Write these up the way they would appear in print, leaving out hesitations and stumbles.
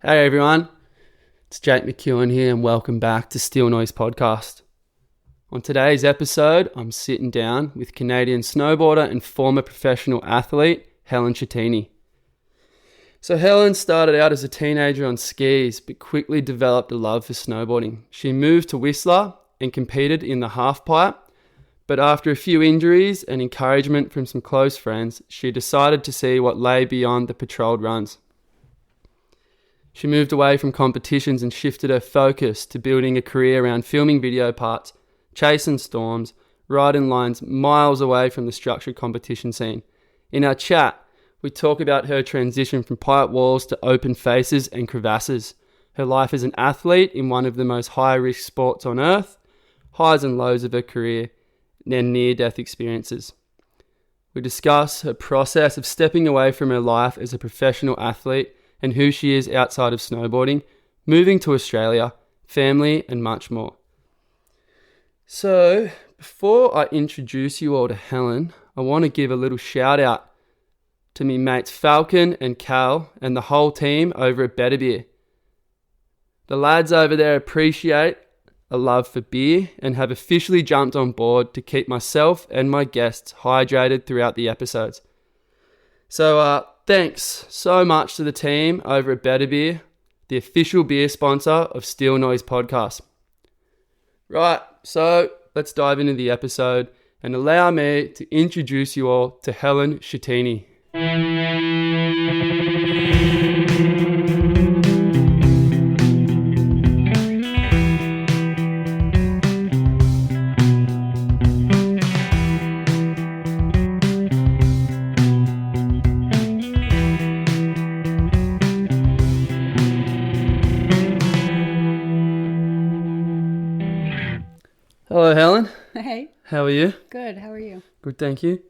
Hey everyone, it's Jake McEwen here and welcome back to Steel Noise Podcast. On today's episode, I'm sitting down with Canadian snowboarder and former professional athlete, Helen Schettini. So Helen started out as a teenager on skis, but quickly developed a love for snowboarding. She moved to Whistler and competed in the halfpipe, but after a few injuries and encouragement from some close friends, she decided to see what lay beyond the patrolled runs. She moved away from competitions and shifted her focus to building a career around filming video parts, chasing storms, riding lines miles away from the structured competition scene. In our chat, we talk about her transition from pipe walls to open faces and crevasses, her life as an athlete in one of the most high-risk sports on earth, highs and lows of her career, and near-death experiences. We discuss her process of stepping away from her life as a professional athlete and who she is outside of snowboarding, moving to Australia, family, and much more. So, before I introduce you all to Helen, I want to give a little shout out to me mates Falcon and Cal and the whole team over at Better Beer. The lads over there appreciate a love for beer and have officially jumped on board to keep myself and my guests hydrated throughout the episodes. So, thanks so much to the team over at Better Beer, the official beer sponsor of Steel Noise Podcast. Right, so let's dive into the episode and allow me to introduce you all to Helen Schettini. Hello, Helen. Hey. How are you? Good. How are you? Good, thank you.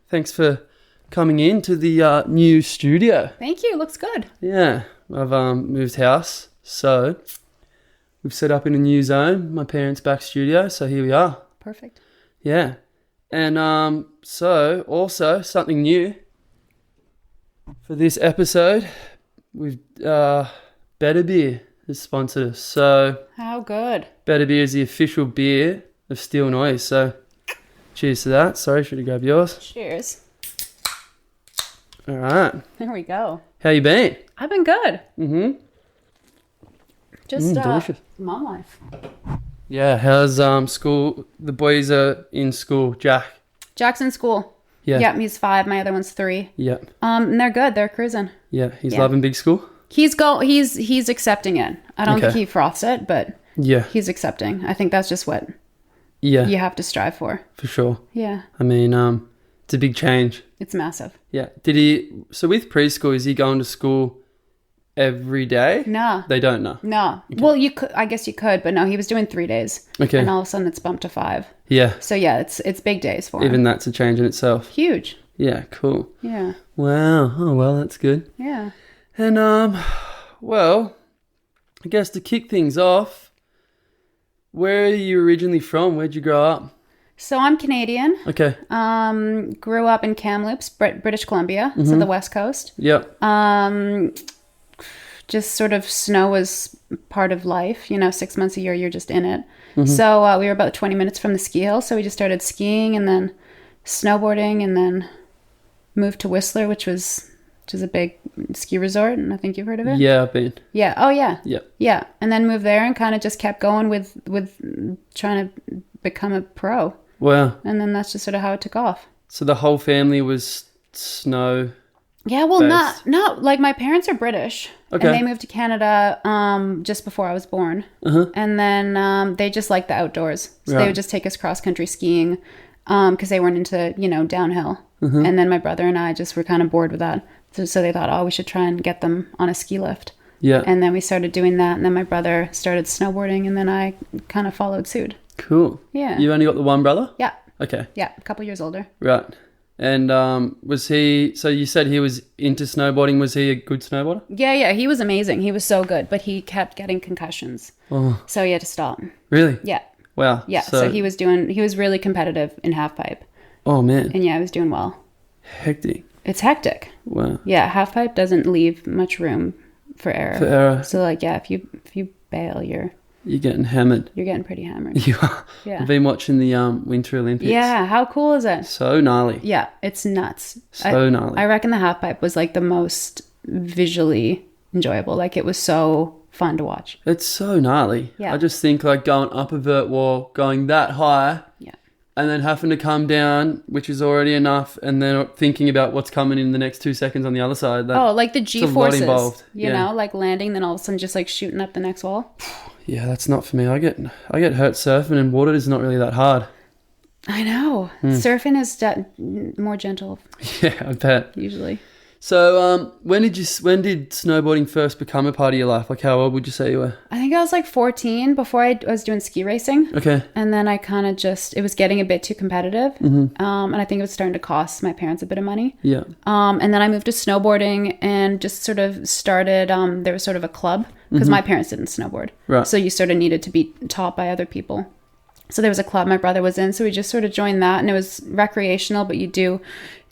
Thanks for coming in to the new studio. Thank you. Looks good. Yeah, I've moved house, so we've set up in a new zone, my parents' back studio, so here we are. Perfect. Yeah, and so also something new for this episode, we've Better Beer has sponsored us. So How good. Better Beer is the official beer of Steel Noise, so cheers to that. Sorry, should have grabbed yours. Cheers. All right. There we go. How you been? I've been good. Mm-hmm. Just delicious. mom life. Yeah, how's school? The boys are in school. Jack's in school. Yeah. Yep, he's 5. My other one's 3. Yep. And they're good. They're cruising. Yeah, he's Yeah. loving big school. He's accepting it. I don't think he froths it, but Yeah. he's accepting. I think that's just what Yeah. you have to strive for. For sure. Yeah. I mean, it's a big change. It's massive. Yeah. So with preschool, is he going to school every day? No. They don't know. No. Okay. Well, you could. I guess you could, but no. He was doing 3 days. Okay. And all of a sudden, it's bumped to 5. Yeah. So yeah, it's big days for him. Even that's a change in itself. Huge. Yeah. Cool. Yeah. Wow. Oh well, that's good. Yeah. And well, I guess to kick things off, where are you originally from? Where'd you grow up? So I'm Canadian. Okay. Grew up in Kamloops, British Columbia, so the West Coast. Yep. Just sort of snow was part of life. 6 months a year, you're just in it. So we were about 20 minutes from the ski hill, so we just started skiing and then snowboarding, and then moved to Whistler, which is a big ski resort, and I think you've heard of it. Yeah, I've been. Yeah. Oh yeah. Yep. Yeah, and then moved there and kind of just kept going with trying to become a pro. Wow. And then that's just sort of how it took off. So the whole family was snow. Yeah, well, based. not like my parents are British, Okay. and they moved to Canada just before I was born, and then they just like the outdoors, so they would just take us cross country skiing because they weren't into downhill, and then my brother and I just were kind of bored with that, so they thought, oh, we should try and get them on a ski lift. Yeah. And then we started doing that, and then my brother started snowboarding, and then I kind of followed suit. Cool. Yeah. You've only got the one brother? Yeah. Okay. Yeah, a couple years older. Right. And was he, so you said he was into snowboarding. Was he a good snowboarder? Yeah, he was amazing. He was so good, but he kept getting concussions. Oh. So he had to stop. Really? Yeah. Wow. Yeah, so he was really competitive in halfpipe. Oh, man. And yeah, he was doing well. Hectic. It's hectic. Wow. Yeah, halfpipe doesn't leave much room for error. For error. So like, yeah, if you bail, you're getting hammered. You're getting pretty hammered. You are. Yeah. I've been watching the Winter Olympics. Yeah, how cool is it? So gnarly. Yeah, it's nuts. Gnarly. I reckon the halfpipe was like the most visually enjoyable. Like it was so fun to watch. It's so gnarly. Yeah. I just think like going up a vert wall, going that high. Yeah. And then having to come down, which is already enough, and then thinking about what's coming in the next 2 seconds on the other side. Like the G-forces, involved. you know, like landing, then all of a sudden just like shooting up the next wall. Yeah, that's not for me. I get hurt surfing, and water is not really that hard. I know. Surfing is more gentle. Yeah, I bet. Usually. So, when did snowboarding first become a part of your life? Like, how old would you say you were? I think I was like 14 before I was doing ski racing. Okay. And then I kind of it was getting a bit too competitive. Mm-hmm. And I think it was starting to cost my parents a bit of money. Yeah. And then I moved to snowboarding and just sort of started, there was sort of a club because my parents didn't snowboard. Right. So you sort of needed to be taught by other people. So there was a club my brother was in. So we just sort of joined that, and it was recreational, but you do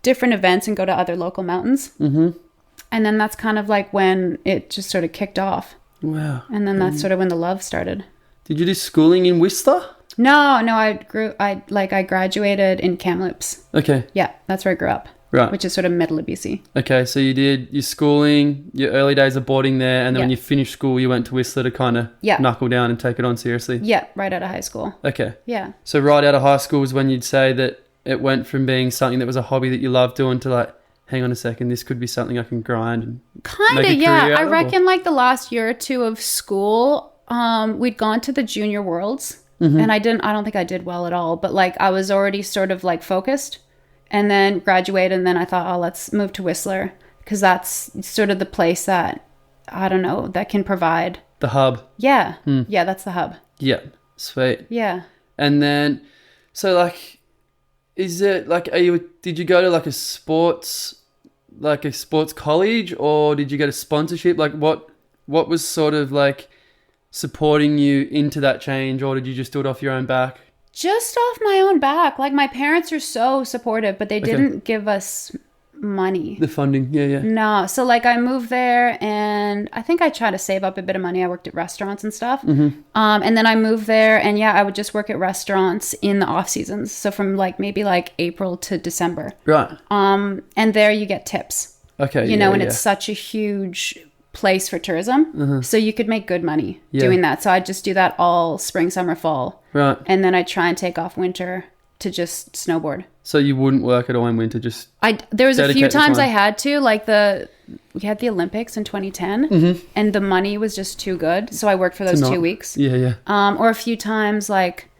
different events and go to other local mountains. Mm-hmm. And then that's kind of like when it just sort of kicked off. Wow. And then that's sort of when the love started. Did you do schooling in Whistler? No, I graduated in Kamloops. Okay. Yeah, that's where I grew up. Right. Which is sort of middle of BC. Okay, so you did your schooling, your early days of boarding there, and then when you finished school, you went to Whistler to kind of knuckle down and take it on seriously? Yeah, right out of high school. Okay. Yeah. So right out of high school was when you'd say that it went from being something that was a hobby that you loved doing to like, hang on a second, this could be something I can grind and kind of, yeah. I reckon like the last year or two of school, we'd gone to the junior worlds, and I don't think I did well at all, but like I was already sort of like focused. And then graduated, and then I thought, let's move to Whistler, because that's sort of the place that, I don't know, that can provide. The hub. Yeah. Yeah, that's the hub. Yeah. Sweet. Yeah. And then, so like, is it like, did you go to like a sports college, or did you get a sponsorship? Like what was sort of like supporting you into that change, or did you just do it off your own back? Just off my own back. Like my parents are so supportive, but they didn't give us money. The funding, yeah. No. So like I moved there, and I think I tried to save up a bit of money. I worked at restaurants and stuff. Mm-hmm. And then I moved there, and I would just work at restaurants in the off seasons. So from like maybe like April to December. Right. And there you get tips. Okay. And it's such a huge place for tourism. So you could make good money doing that. So I'd just do that all spring, summer, fall. Right. And then I'd try and take off winter to just snowboard. So you wouldn't work at all in winter, just there was a few times I had to, like we had the Olympics in 2010 and the money was just too good. So I worked for those 2 weeks. Yeah. Or a few times, like,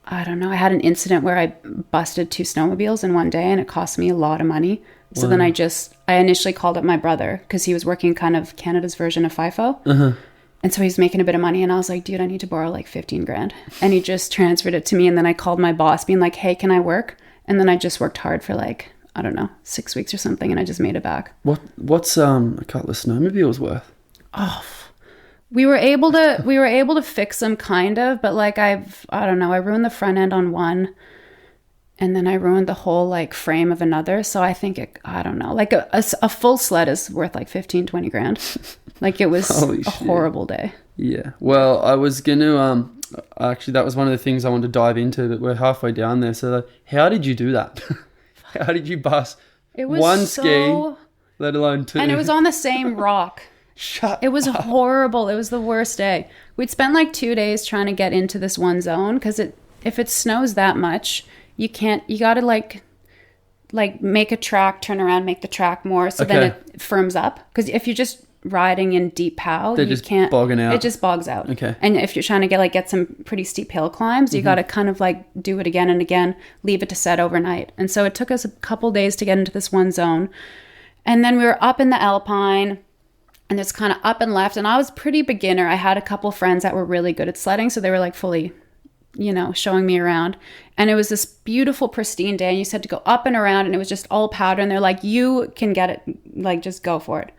I don't know, I had an incident where I busted 2 snowmobiles in one day, and it cost me a lot of money. So then I initially called up my brother because he was working kind of Canada's version of FIFO. And so he's making a bit of money, and I was like, dude, I need to borrow like 15 grand. And he just transferred it to me. And then I called my boss being like, hey, can I work? And then I just worked hard for like, I don't know, 6 weeks or something. And I just made it back. What's a couple of snowmobiles worth? Oh, we were able to fix them kind of, but like I don't know, I ruined the front end on one, and then I ruined the whole like frame of another. So I think I don't know, like a full sled is worth like 15, 20 grand. Like it was a horrible day. Yeah. Well, I was going to, actually that was one of the things I wanted to dive into, but we're halfway down there. So like, how did you do that? How did you bust one ski, let alone 2? And it was on the same rock. It was horrible. It was the worst day. We'd spent like 2 days trying to get into this one zone, because if it snows that much, you got to like make a track, turn around, make the track more, so then it firms up. Because if you're just riding in deep pow, you can't. Bogging out. It just bogs out. Okay. And if you're trying to get some pretty steep hill climbs, you got to kind of like do it again and again, leave it to set overnight. And so it took us a couple days to get into this one zone. And then we were up in the Alpine, and there's kind of up and left. And I was pretty beginner. I had a couple friends that were really good at sledding, so they were like fully, showing me around. And it was this beautiful, pristine day, and you said to go up and around, and it was just all powder. And they're like, you can get it, like just go for it.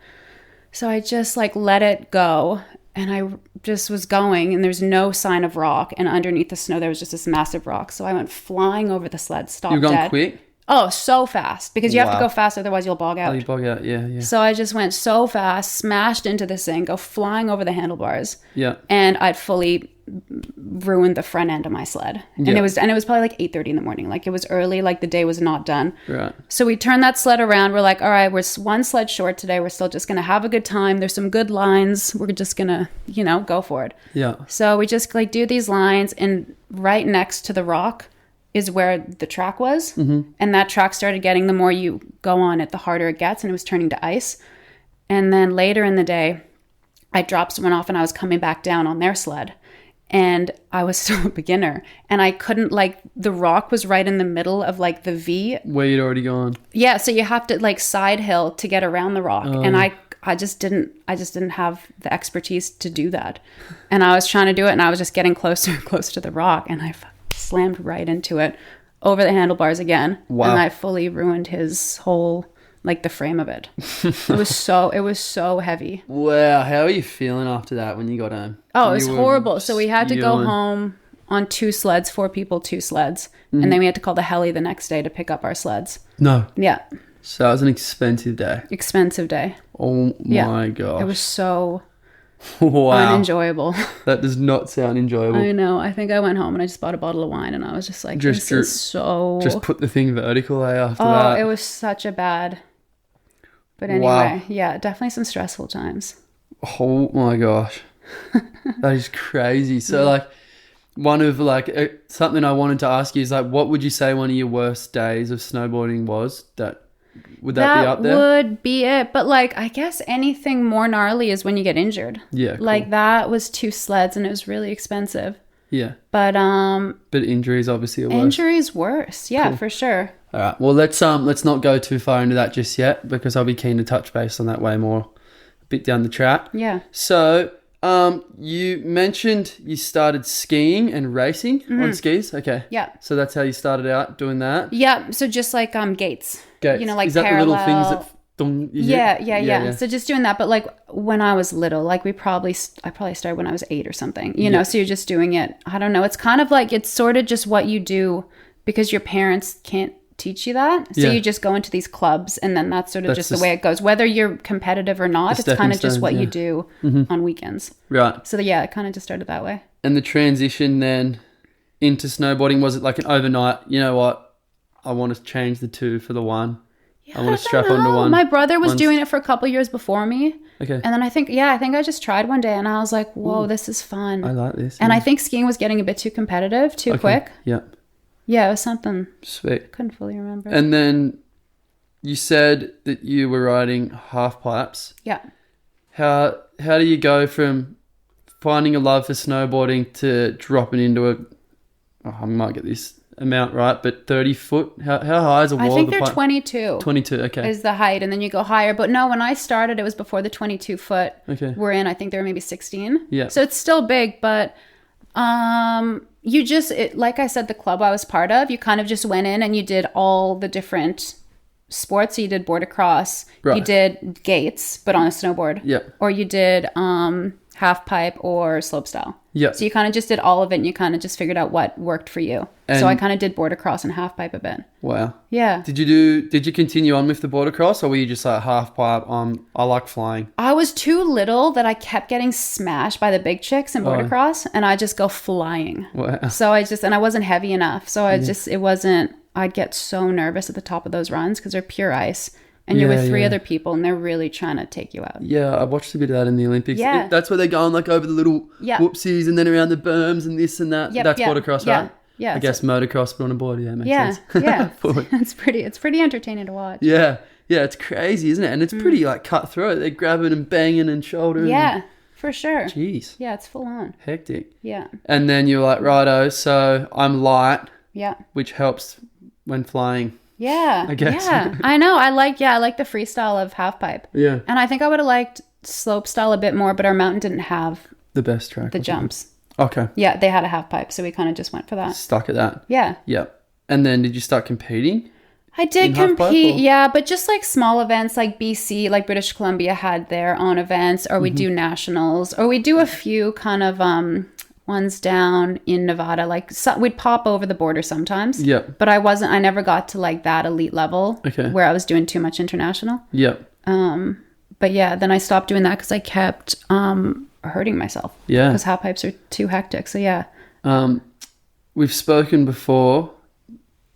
So I just like let it go, and I just was going, and there's no sign of rock, and underneath the snow there was just this massive rock. So I went flying over the sled, stopped dead. You were going quick? Oh, so fast. Because you have to go fast, otherwise you'll bog out. Oh, you bog out, yeah. So I just went so fast, smashed into this thing, go flying over the handlebars. Yeah. And I'd fully ruined the front end of my sled. And it was probably like 8:30 in the morning. Like, it was early, like the day was not done. Right. So we turned that sled around. We're like, all right, we're one sled short today. We're still just going to have a good time. There's some good lines. We're just going to, go for it. Yeah. So we just like do these lines, and right next to the rock is where the track was. Mm-hmm. And that track started getting, the more you go on it, the harder it gets. And it was turning to ice. And then later in the day, I dropped someone off and I was coming back down on their sled. And I was still a beginner. And I couldn't, like, the rock was right in the middle of like the V. Where you'd already gone. Yeah. So you have to like side hill to get around the rock. And I just didn't have the expertise to do that. And I was trying to do it, and I was just getting closer and closer to the rock. And I slammed right into it over the handlebars again. Wow. And I fully ruined his whole, like, the frame of it. It was so heavy. Wow. How are you feeling after that when you got home? Oh, it was horrible. So we had to go home on 2 sleds, 4 people, 2 sleds. Mm-hmm. And then we had to call the heli the next day to pick up our sleds. No. Yeah. So that was an expensive day. Expensive day. Oh my gosh. It was so wow. unenjoyable. That does not sound enjoyable. I know. I think I went home and I just bought a bottle of wine, and I was just like, this is so... Just put the thing vertical after that. Oh, it was such a bad... But anyway, yeah, definitely some stressful times. Oh my gosh. That is crazy. So like, one of like, something I wanted to ask you is like, what would you say one of your worst days of snowboarding was? Would that be up there? That would be it. But like, I guess anything more gnarly is when you get injured. Yeah. Cool. Like, that was 2 sleds and it was really expensive. Yeah. But injuries obviously are worse. Injuries worse. Yeah, cool. For sure. All right. Well, let's not go too far into that just yet, because I'll be keen to touch base on that way more a bit down the track. Yeah. So, you mentioned you started skiing and racing on skis. Okay. Yeah. So that's how you started out doing that. Yeah. So just like gates. Gates. Like is that parallel. the little things that? Yeah. So just doing that, but like when I was little, like I probably started when I was 8 or something. You know, so you're just doing it. I don't know. It's kind of like, it's sort of just what you do because your parents can't teach you that. So you just go into these clubs, and then that's sort of just the way it goes. Whether you're competitive or not, it's kind of just what you do on weekends. Right. So it kind of just started that way. And the transition then into snowboarding, was it like an overnight, you know what, I want to change the 2 for the 1? Yeah, I want to strap onto one. My brother was doing it for a couple of years before me. Okay. And then I think I just tried one day, and I was like, whoa, this is fun. I like this. And I think skiing was getting a bit too competitive, too quick. Yeah. Yeah, it was something. Sweet. Couldn't fully remember. And then you said that you were riding half pipes. Yeah. How do you go from finding a love for snowboarding to dropping into I might get this amount right, but 30 foot? How high is a wall? I think they're 22. 22, okay. Is the height, and then you go higher. But no, when I started, it was before the 22 foot. Okay. We're in, I think they were maybe 16. Yeah. So it's still big, but you just, like I said, the club I was part of, you kind of just went in and you did all the different sports. So you did board across, you did gates, but on a snowboard. Yeah. Or you did half pipe or slopestyle. Yeah. So you kind of just did all of it, and you kind of just figured out what worked for you. And so I kind of did board across and half pipe a bit. Wow. Yeah. Did you continue on with the board across, or were you just like half pipe? I like flying. I was too little that I kept getting smashed by the big chicks in board across, and I just go flying. Wow. So I wasn't heavy enough. So I'd get so nervous at the top of those runs because they're pure ice. And you're with 3 other people, and they're really trying to take you out. Yeah, I watched a bit of that in the Olympics. Yeah. That's where they're going like over the little whoopsies and then around the berms and this and that. That's motocross, right? Yeah. I guess motocross, but on a board. Yeah, makes sense. Yeah. It's pretty entertaining to watch. Yeah. Yeah, it's crazy, isn't it? And it's pretty like cutthroat. They're grabbing and banging and shouldering. Yeah, for sure. Jeez. Yeah, it's full on. Hectic. Yeah. And then you're like, righto, so I'm light. Yeah. Which helps when flying. Yeah. I guess. Yeah. I know. I like the freestyle of half pipe. Yeah. And I think I would have liked slope style a bit more, but our mountain didn't have the best track. The jumps. Okay. Yeah, they had a half pipe, so we kind of just went for that. Stuck at that. Yeah. Yep. And then did you start competing? I did compete, yeah, but just like small events like BC, like British Columbia had their own events, or we do nationals, or we do a few kind of ones down in Nevada. Like we'd pop over the border sometimes. Yep. But I never got to like that elite level where I was doing too much international. Yep. But yeah, then I stopped doing that because I kept hurting myself. Yeah. Because half pipes are too hectic. So yeah. We've spoken before.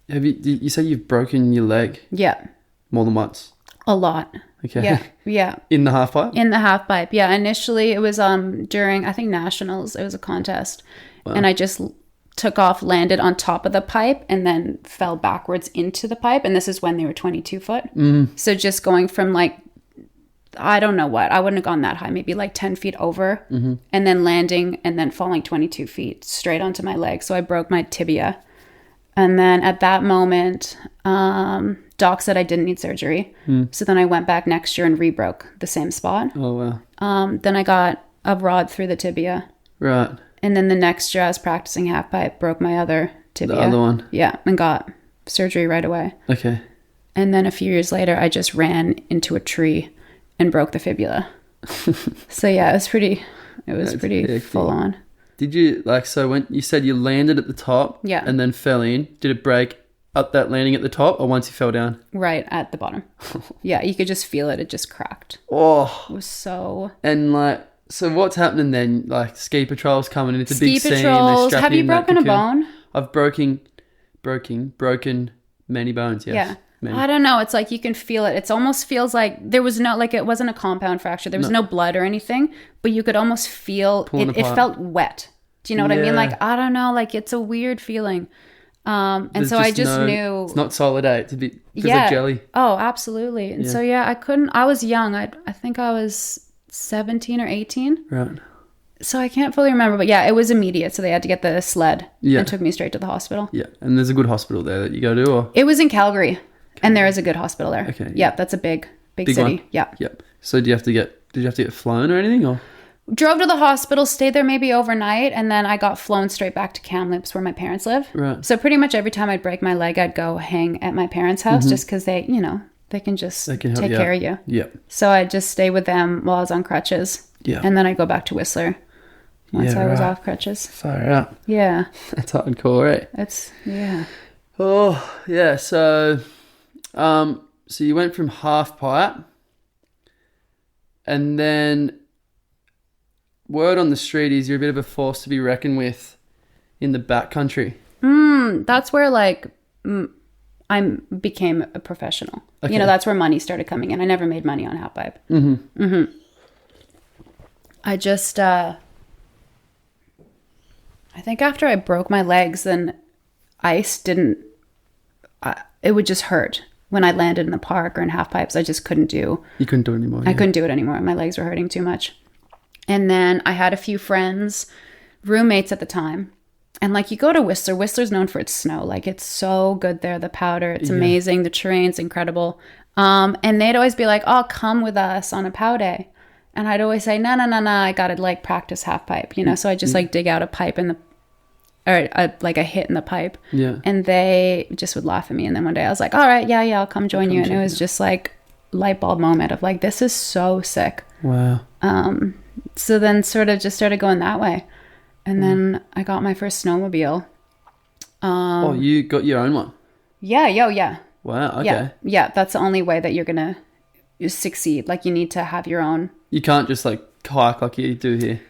You said you've broken your leg? Yeah. More than once? A lot. Okay. Yeah. Yeah. In the half pipe? In the half pipe. Yeah. Initially it was during, I think, nationals. It was a contest. Wow. And I just took off, landed on top of the pipe, and then fell backwards into the pipe. And this is when they were 22 foot. So just going from like, I don't know what, I wouldn't have gone that high, maybe like 10 feet over, and then landing and then falling 22 feet straight onto my leg. So I broke my tibia. And then at that moment, doc said I didn't need surgery. So then I went back next year and re-broke the same spot. Oh, wow. Then I got a rod through the tibia. Right. And then the next year I was practicing half pipe, broke my other tibia. The other one? Yeah, and got surgery right away. Okay. And then a few years later, I just ran into a tree and broke the fibula. So yeah, it was pretty full on. Did you, so when you said you landed at the top and then fell in, did it break at that landing at the top or once you fell down? Right at the bottom. Yeah, you could just feel it. It just cracked. Oh. It was so... And so what's happening then? Like ski patrols coming in, it's a big scene. Ski patrols. Have you broken a bone? I've broken many bones, yes. Yeah. Many. I don't know. It's like you can feel it. It almost feels like there was no, like it wasn't a compound fracture. There was no blood or anything, but you could almost feel it felt wet. Do you know what I mean? Like, I don't know. Like it's a weird feeling. And so I just knew. It's not solid, it's a bit because of jelly. Oh, absolutely. And so, I was young. I think I was 17 or 18. Right. So I can't fully remember, but it was immediate. So they had to get the sled and took me straight to the hospital. Yeah. And there's a good hospital there that you go to, or? It was in Calgary. And there is a good hospital there. Okay. Yeah, that's a big city. One? Yeah. Yep. So did you have to get flown or anything, or? Drove to the hospital, stayed there maybe overnight, and then I got flown straight back to Kamloops where my parents live. Right. So pretty much every time I'd break my leg, I'd go hang at my parents' house just because they can take care of you. Yeah. So I'd just stay with them while I was on crutches. Yeah. And then I'd go back to Whistler once I was off crutches. Far out. Yeah. That's hardcore, right? It's, yeah. Oh, yeah. So you went from half pipe, and then word on the street is you're a bit of a force to be reckoned with in the backcountry. That's where I became a professional. Okay. That's where money started coming in. I never made money on half pipe. I just, I think after I broke my legs, then ice didn't, it would just hurt. When I landed in the park or in half pipes, I just couldn't do. You couldn't do it anymore. I couldn't do it anymore. My legs were hurting too much. And then I had a few friends, roommates at the time. And you go to Whistler. Whistler's known for its snow. It's so good there. The powder, it's amazing. The terrain's incredible. And they'd always be like, oh, come with us on a pow day. And I'd always say, no, I got to practice half pipe, So I just dig out a pipe in the a hit in the pipe. Yeah. And they just would laugh at me. And then one day I was like, all right, yeah, I'll come join you. And it was just light bulb moment of this is so sick. Wow. So then sort of just started going that way. And then I got my first snowmobile. You got your own one? Yeah, yeah. Wow, okay. Yeah, that's the only way that you're going to succeed. You need to have your own. You can't just kayak like you do here.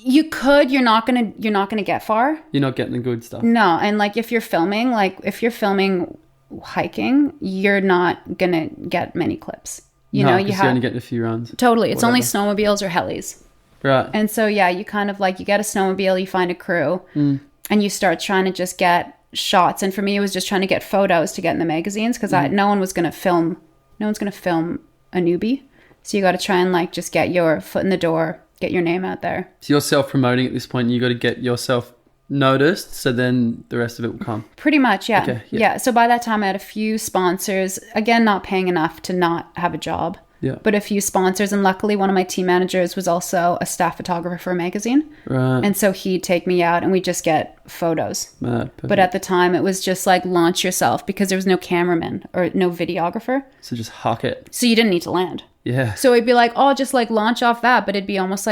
You could, you're not gonna get far. You're not getting the good stuff. No, and if you're filming hiking, you're not gonna get many clips. You're only getting a few runs. Totally, it's only snowmobiles or helis. Right. And so you kind of you get a snowmobile, you find a crew, and you start trying to just get shots. And for me, it was just trying to get photos to get in the magazines because no one's gonna film a newbie. So you got to try and just get your foot in the door. Get your name out there. So you're self-promoting at this point. You got to get yourself noticed, so then the rest of it will come. Pretty much, yeah. Okay, yeah. So by that time, I had a few sponsors. Again, not paying enough to not have a job. Yeah. But a few sponsors, and luckily, one of my team managers was also a staff photographer for a magazine. Right. And so he'd take me out, and we'd just get photos. But at the time, it was just launch yourself because there was no cameraman or no videographer. So just huck it. So you didn't need to land. Yeah. So it'd be just launch off that, but it'd be almost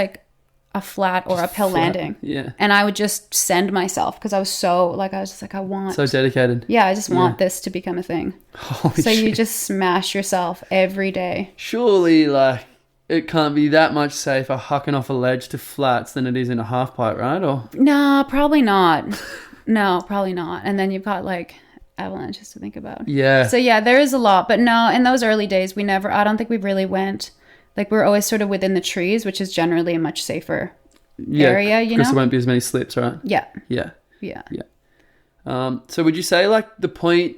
a flat or uphill landing. Yeah. And I would just send myself because I was just like, I want. So dedicated. Yeah, I just want this to become a thing. Holy so shit. you just smash yourself every day. Surely, like, it can't be that much safer hucking off a ledge to flats than it is in a half pipe, right? Or No, probably not. No, probably not. And then you've got like avalanches to think about. Yeah. So yeah, there is a lot. But no, in those early days, I don't think we really went. Like, we're always sort of within the trees, which is generally a much safer area, you know? Because there won't be as many slips, right? Yeah. Yeah. Yeah. Yeah. So would you say, like, the point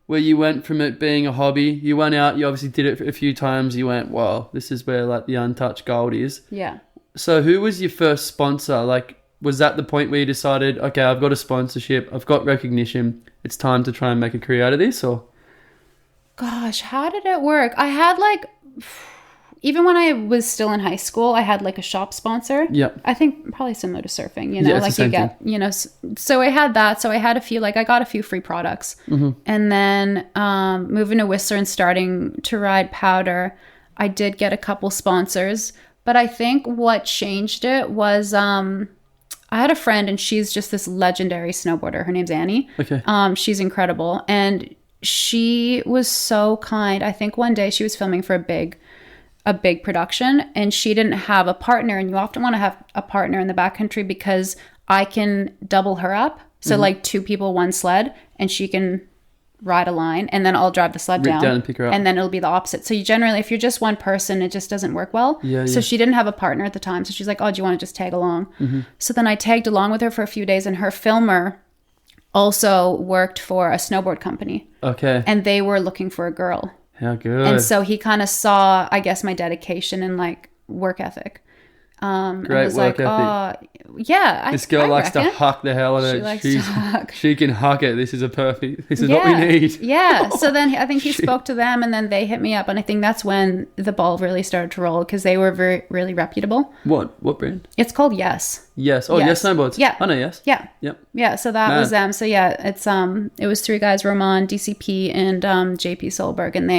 where you went from it being a hobby, you went out, you obviously did it a few times, you went, wow, this is where, like, the untouched gold is. Yeah. So who was your first sponsor? Like, was that the point where you decided, okay, I've got a sponsorship, I've got recognition, it's time to try and make a career out of this, or? Gosh, how did it work? I had, like... Even when I was still in high school, I had like a shop sponsor. Yeah. I think probably similar to surfing, you know, Yeah, like you get, you know, so I had that. So I had I got a few free products. Mm-hmm. And then moving to Whistler and starting to ride powder, I did get a couple sponsors. But I think what changed it was I had a friend and she's just this legendary snowboarder. Her name's Annie. Okay. She's incredible. And she was so kind. I think one day she was filming for a big production and she didn't have a partner, and you often want to have a partner in the backcountry because I can double her up. So like 2 people, 1 sled, and she can ride a line and then I'll drive the sled down and pick her up. And then it'll be the opposite. So you generally, if you're just one person, it just doesn't work well. So she didn't have a partner at the time. So she's like, oh, do you want to just tag along? So then I tagged along with her for a few days, and her filmer also worked for a snowboard company. Okay. And they were looking for a girl. How good. And so he kind of saw, I guess, my dedication and like work ethic. Great work ethic. Yeah. This girl likes to huck the hell out of it. She likes to huck. She can huck it. This is what we need. Yeah. So then I think he spoke to them, and then they hit me up. And I think that's when the ball really started to roll because they were really reputable. What brand? It's called Yes. Yes. Oh, Yes Snowboards. Yeah. I know Yes. Yeah. Yep. Yeah. So that was them. So yeah, it was 3 guys, Roman, DCP, and JP Solberg. And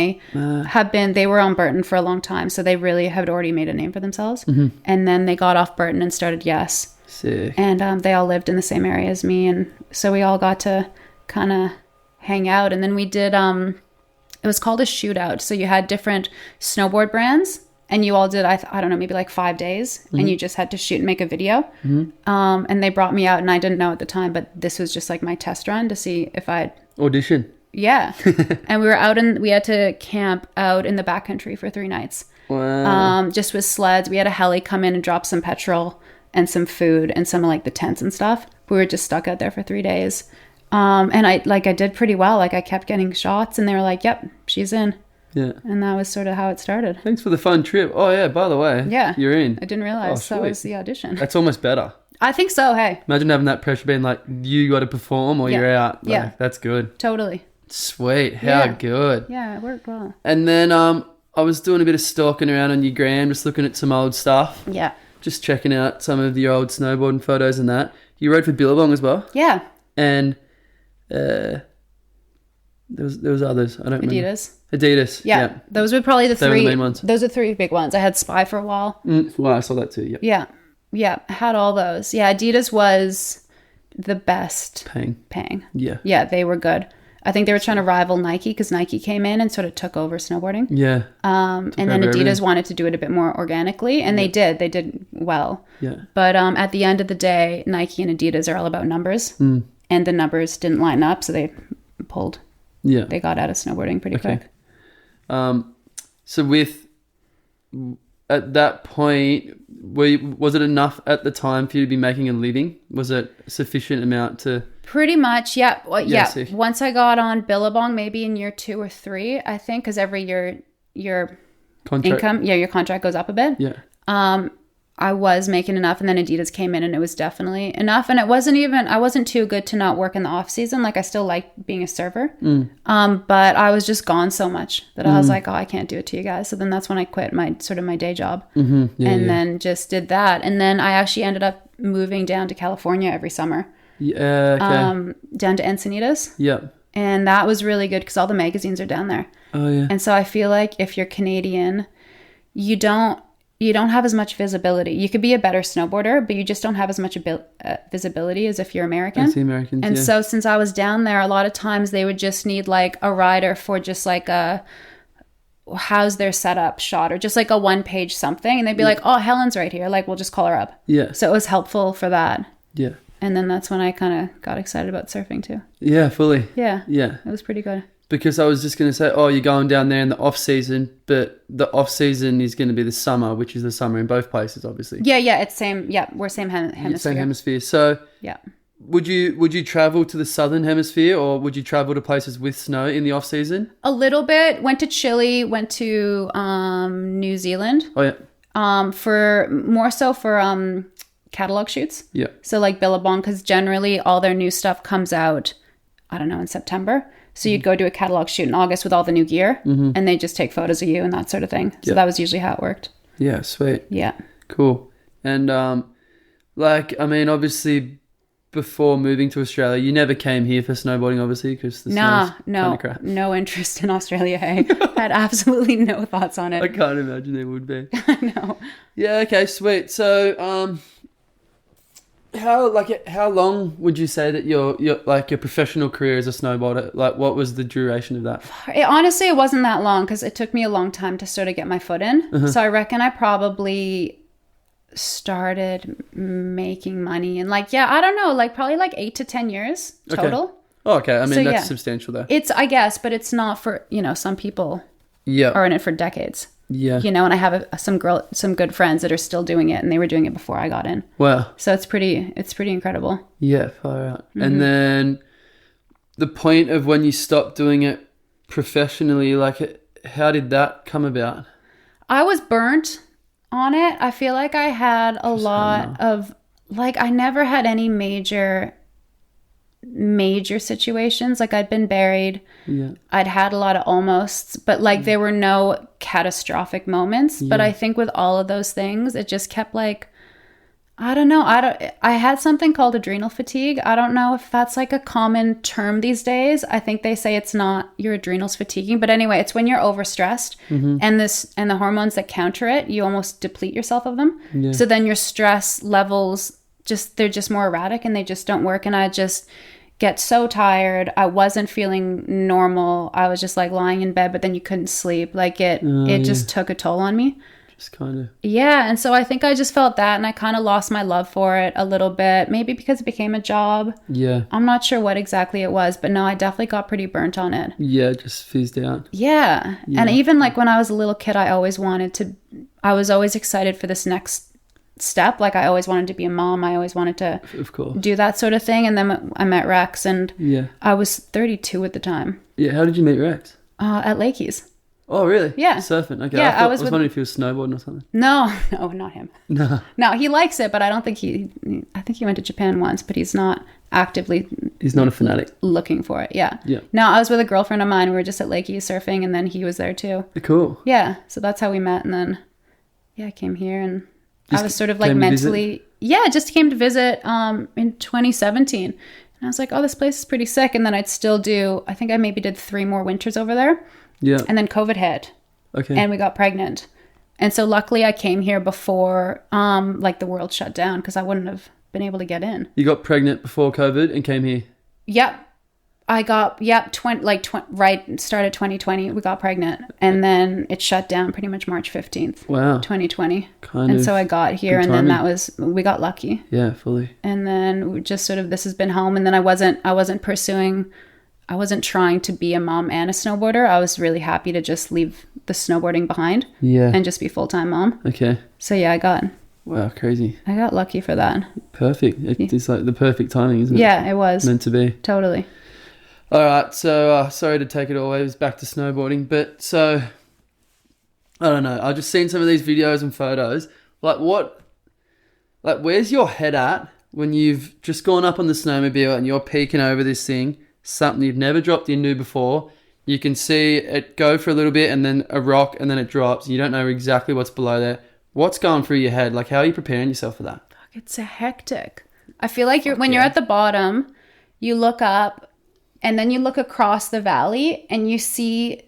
they were on Burton for a long time. So they really had already made a name for themselves. Mm-hmm. And then they got off Burton and started Yes. Sick. And they all lived in the same area as me, and so we all got to kind of hang out. And then we did it was called a shootout, so you had different snowboard brands, and you all did I don't know, maybe like 5 days, and you just had to shoot and make a video. And they brought me out, and I didn't know at the time, but this was just like my test run to see if I'd audition. Yeah. And we had to camp out in the backcountry for 3 nights. Wow. Just with sleds. We had a heli come in and drop some petrol and some food and some of like the tents and stuff. We were just stuck out there for 3 days. And I did pretty well. Like, I kept getting shots, and they were like, yep, she's in. Yeah. And that was sort of how it started. Thanks for the fun trip. Oh yeah, by the way. Yeah. You're in. I didn't realize that was the audition. That's almost better. I think so, hey. Imagine having that pressure being like, you got to perform or you're out. Like, yeah. That's good. Totally. Sweet. How good. Yeah, it worked well. And then I was doing a bit of stalking around on your gram, just looking at some old stuff. Yeah. Just checking out some of the old snowboarding photos and that. You rode for Billabong as well? Yeah. And there was others. I don't remember. Adidas. Yeah. Those were probably the 3. They were the main ones. Those are 3 big ones. I had Spy for a while. Well, I saw that too. Yep. Yeah. Yeah. I had all those. Yeah. Adidas was the best. Pang. Yeah. Yeah. They were good. I think they were trying to rival Nike because Nike came in and sort of took over snowboarding. Yeah. And then Adidas wanted to do it a bit more organically, and they did. They did well. Yeah. But at the end of the day, Nike and Adidas are all about numbers, and the numbers didn't line up, so they pulled. Yeah. They got out of snowboarding pretty quick. So at that point, was it enough at the time for you to be making a living? Was it a sufficient amount to... Pretty much, yeah. Well, yeah. Once I got on Billabong, maybe in year 2 or 3, I think, because every year your income, your contract goes up a bit. Yeah. I was making enough, and then Adidas came in, and it was definitely enough. And I wasn't too good to not work in the off season. Like, I still liked being a server. But I was just gone so much that I was like, oh, I can't do it to you guys. So then that's when I quit my day job, then just did that. And then I actually ended up moving down to California every summer. Yeah. Okay. Down to Encinitas. Yeah. And that was really good because all the magazines are down there. Oh yeah. And so I feel like if you're Canadian, you don't you don't have as much visibility. You could be a better snowboarder, but you just don't have as much visibility as if you're American. That's the Americans, and so since I was down there, a lot of times they would just need like a rider for just like a how's their setup shot or just like a 1-page something. And they'd be like, oh, Helen's right here. Like, we'll just call her up. Yeah. So it was helpful for that. Yeah. And then that's when I kind of got excited about surfing too. Yeah, fully. Yeah. Yeah. It was pretty good. Because I was just going to say, oh, you're going down there in the off season, but the off season is going to be the summer, which is the summer in both places, obviously. Yeah, it's same. Yeah, we're same hemisphere. Same hemisphere. So, yeah. Would you travel to the southern hemisphere, or would you travel to places with snow in the off season? A little bit. Went to Chile. Went to New Zealand. Oh yeah. For more so for catalog shoots. Yeah. So like Billabong, because generally all their new stuff comes out, I don't know, in September. So you'd go do a catalog shoot in August with all the new gear, and they just take photos of you and that sort of thing. So that was usually how it worked. Yeah, sweet. Yeah. Cool. And obviously, before moving to Australia, you never came here for snowboarding, obviously, because the snow's kind of crap. No interest in Australia. Hey, had absolutely no thoughts on it. I can't imagine there would be. No. Yeah. Okay. Sweet. So, how long would you say that your professional career as a snowboarder? Like, what was the duration of that? Honestly, it wasn't that long because it took me a long time to sort of get my foot in. So I reckon I probably started making money in I don't know, probably 8 to 10 years total. Okay. Oh, okay. I mean, that's substantial though. It's, I guess, but it's not for, some people are in it for decades. Yeah. And I have some good friends that are still doing it, and they were doing it before I got in. Wow. So it's pretty incredible. Yeah, far out. And then the point of when you stopped doing it professionally, how did that come about? I was burnt on it. I feel like I had a lot of I never had any major situations. I'd been buried. Yeah. I'd had a lot of almosts, but there were no catastrophic moments. But I think with all of those things, it just kept I don't know. I had something called adrenal fatigue. I don't know if that's a common term these days. I think they say it's not your adrenals fatiguing, but anyway, it's when you're overstressed and the hormones that counter it, you almost deplete yourself of them. Yeah. So then your stress levels they're just more erratic and they just don't work. And I just get so tired. I wasn't feeling normal. I was just lying in bed, but then you couldn't sleep. It just took a toll on me. Just kind of. Yeah. And so I think I just felt that, and I kind of lost my love for it a little bit, maybe because it became a job. Yeah. I'm not sure what exactly it was, but no, I definitely got pretty burnt on it. Yeah. Just fizzed out. Yeah. And even when I was a little kid, I was always excited for this next step. I always wanted to be a mom. I always wanted to do that sort of thing. And then I met Rex, and I was 32 at the time. Yeah. How did you meet Rex? At Lakey's. Oh, really? Yeah. Surfing. Okay. Yeah, I was wondering if he was snowboarding or something. No, not him. No, he likes it, but I don't think I think he went to Japan once, but he's not actively. He's not a fanatic. Looking for it. Yeah. Yeah. No, I was with a girlfriend of mine. We were just at Lakey's surfing, and then he was there too. Cool. Yeah. So that's how we met. And then, I came here, and I was sort of mentally. Yeah, just came to visit in 2017. And I was like, oh, this place is pretty sick. And then I'd still I think I maybe did 3 more winters over there. Yeah. And then COVID hit. Okay. And we got pregnant. And so luckily I came here before the world shut down, because I wouldn't have been able to get in. You got pregnant before COVID and came here? Yep. I got, started 2020, we got pregnant. And then it shut down pretty much March 15th. Wow. 2020. And so I got here, and then we got lucky. Yeah, fully. And then we just this has been home. And then I wasn't trying to be a mom and a snowboarder. I was really happy to just leave the snowboarding behind. Yeah. And just be full-time mom. Okay. So I got lucky for that. Perfect. It's the perfect timing, isn't it? Yeah, it was. Meant to be. Totally. All right. So sorry to take it all away. It was back to snowboarding. But so, I don't know. I've just seen some of these videos and photos. Where's your head at when you've just gone up on the snowmobile and you're peeking over this thing, something you've never dropped into before? You can see it go for a little bit, and then a rock, and then it drops. And you don't know exactly what's below there. What's going through your head? How are you preparing yourself for that? It's a hectic. I feel like you're at the bottom, you look up, and then you look across the valley, and you see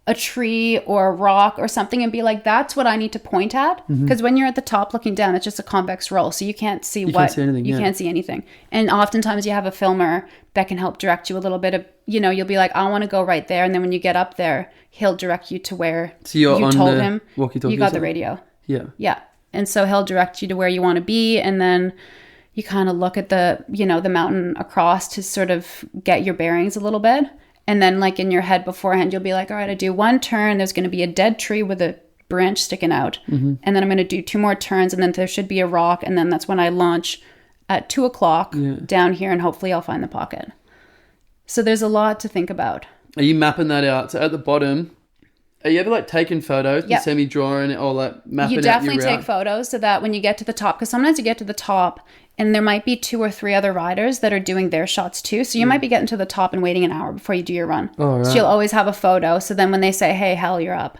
a tree or a rock or something and be like, that's what I need to point at. Because when you're at the top looking down, it's just a convex roll. So you can't see can't see anything, can't see anything. And oftentimes you have a filmer that can help direct you a little bit of, you'll be like, I want to go right there. And then when you get up there, he'll direct you to where you told him. You got the radio. Yeah. Yeah. And so he'll direct you to where you want to be. And then you kind of look at the mountain across to sort of get your bearings a little bit. And then like in your head beforehand, you'll be like, all right, I do one turn. There's going to be a dead tree with a branch sticking out. And then I'm going to do 2 more turns. And then there should be a rock. And then that's when I launch at 2:00 down here. And hopefully I'll find the pocket. So there's a lot to think about. Are you mapping that out? So at the bottom, are you ever like taking photos, Yep. semi-drawing it or like mapping out your route? You definitely take photos so that when you get to the top, because sometimes you get to the top and there might be 2 or 3 other riders that are doing their shots too. So you might be getting to the top and waiting an hour before you do your run. Oh, right. So you'll always have a photo. So then when they say, hey, Hal, you're up,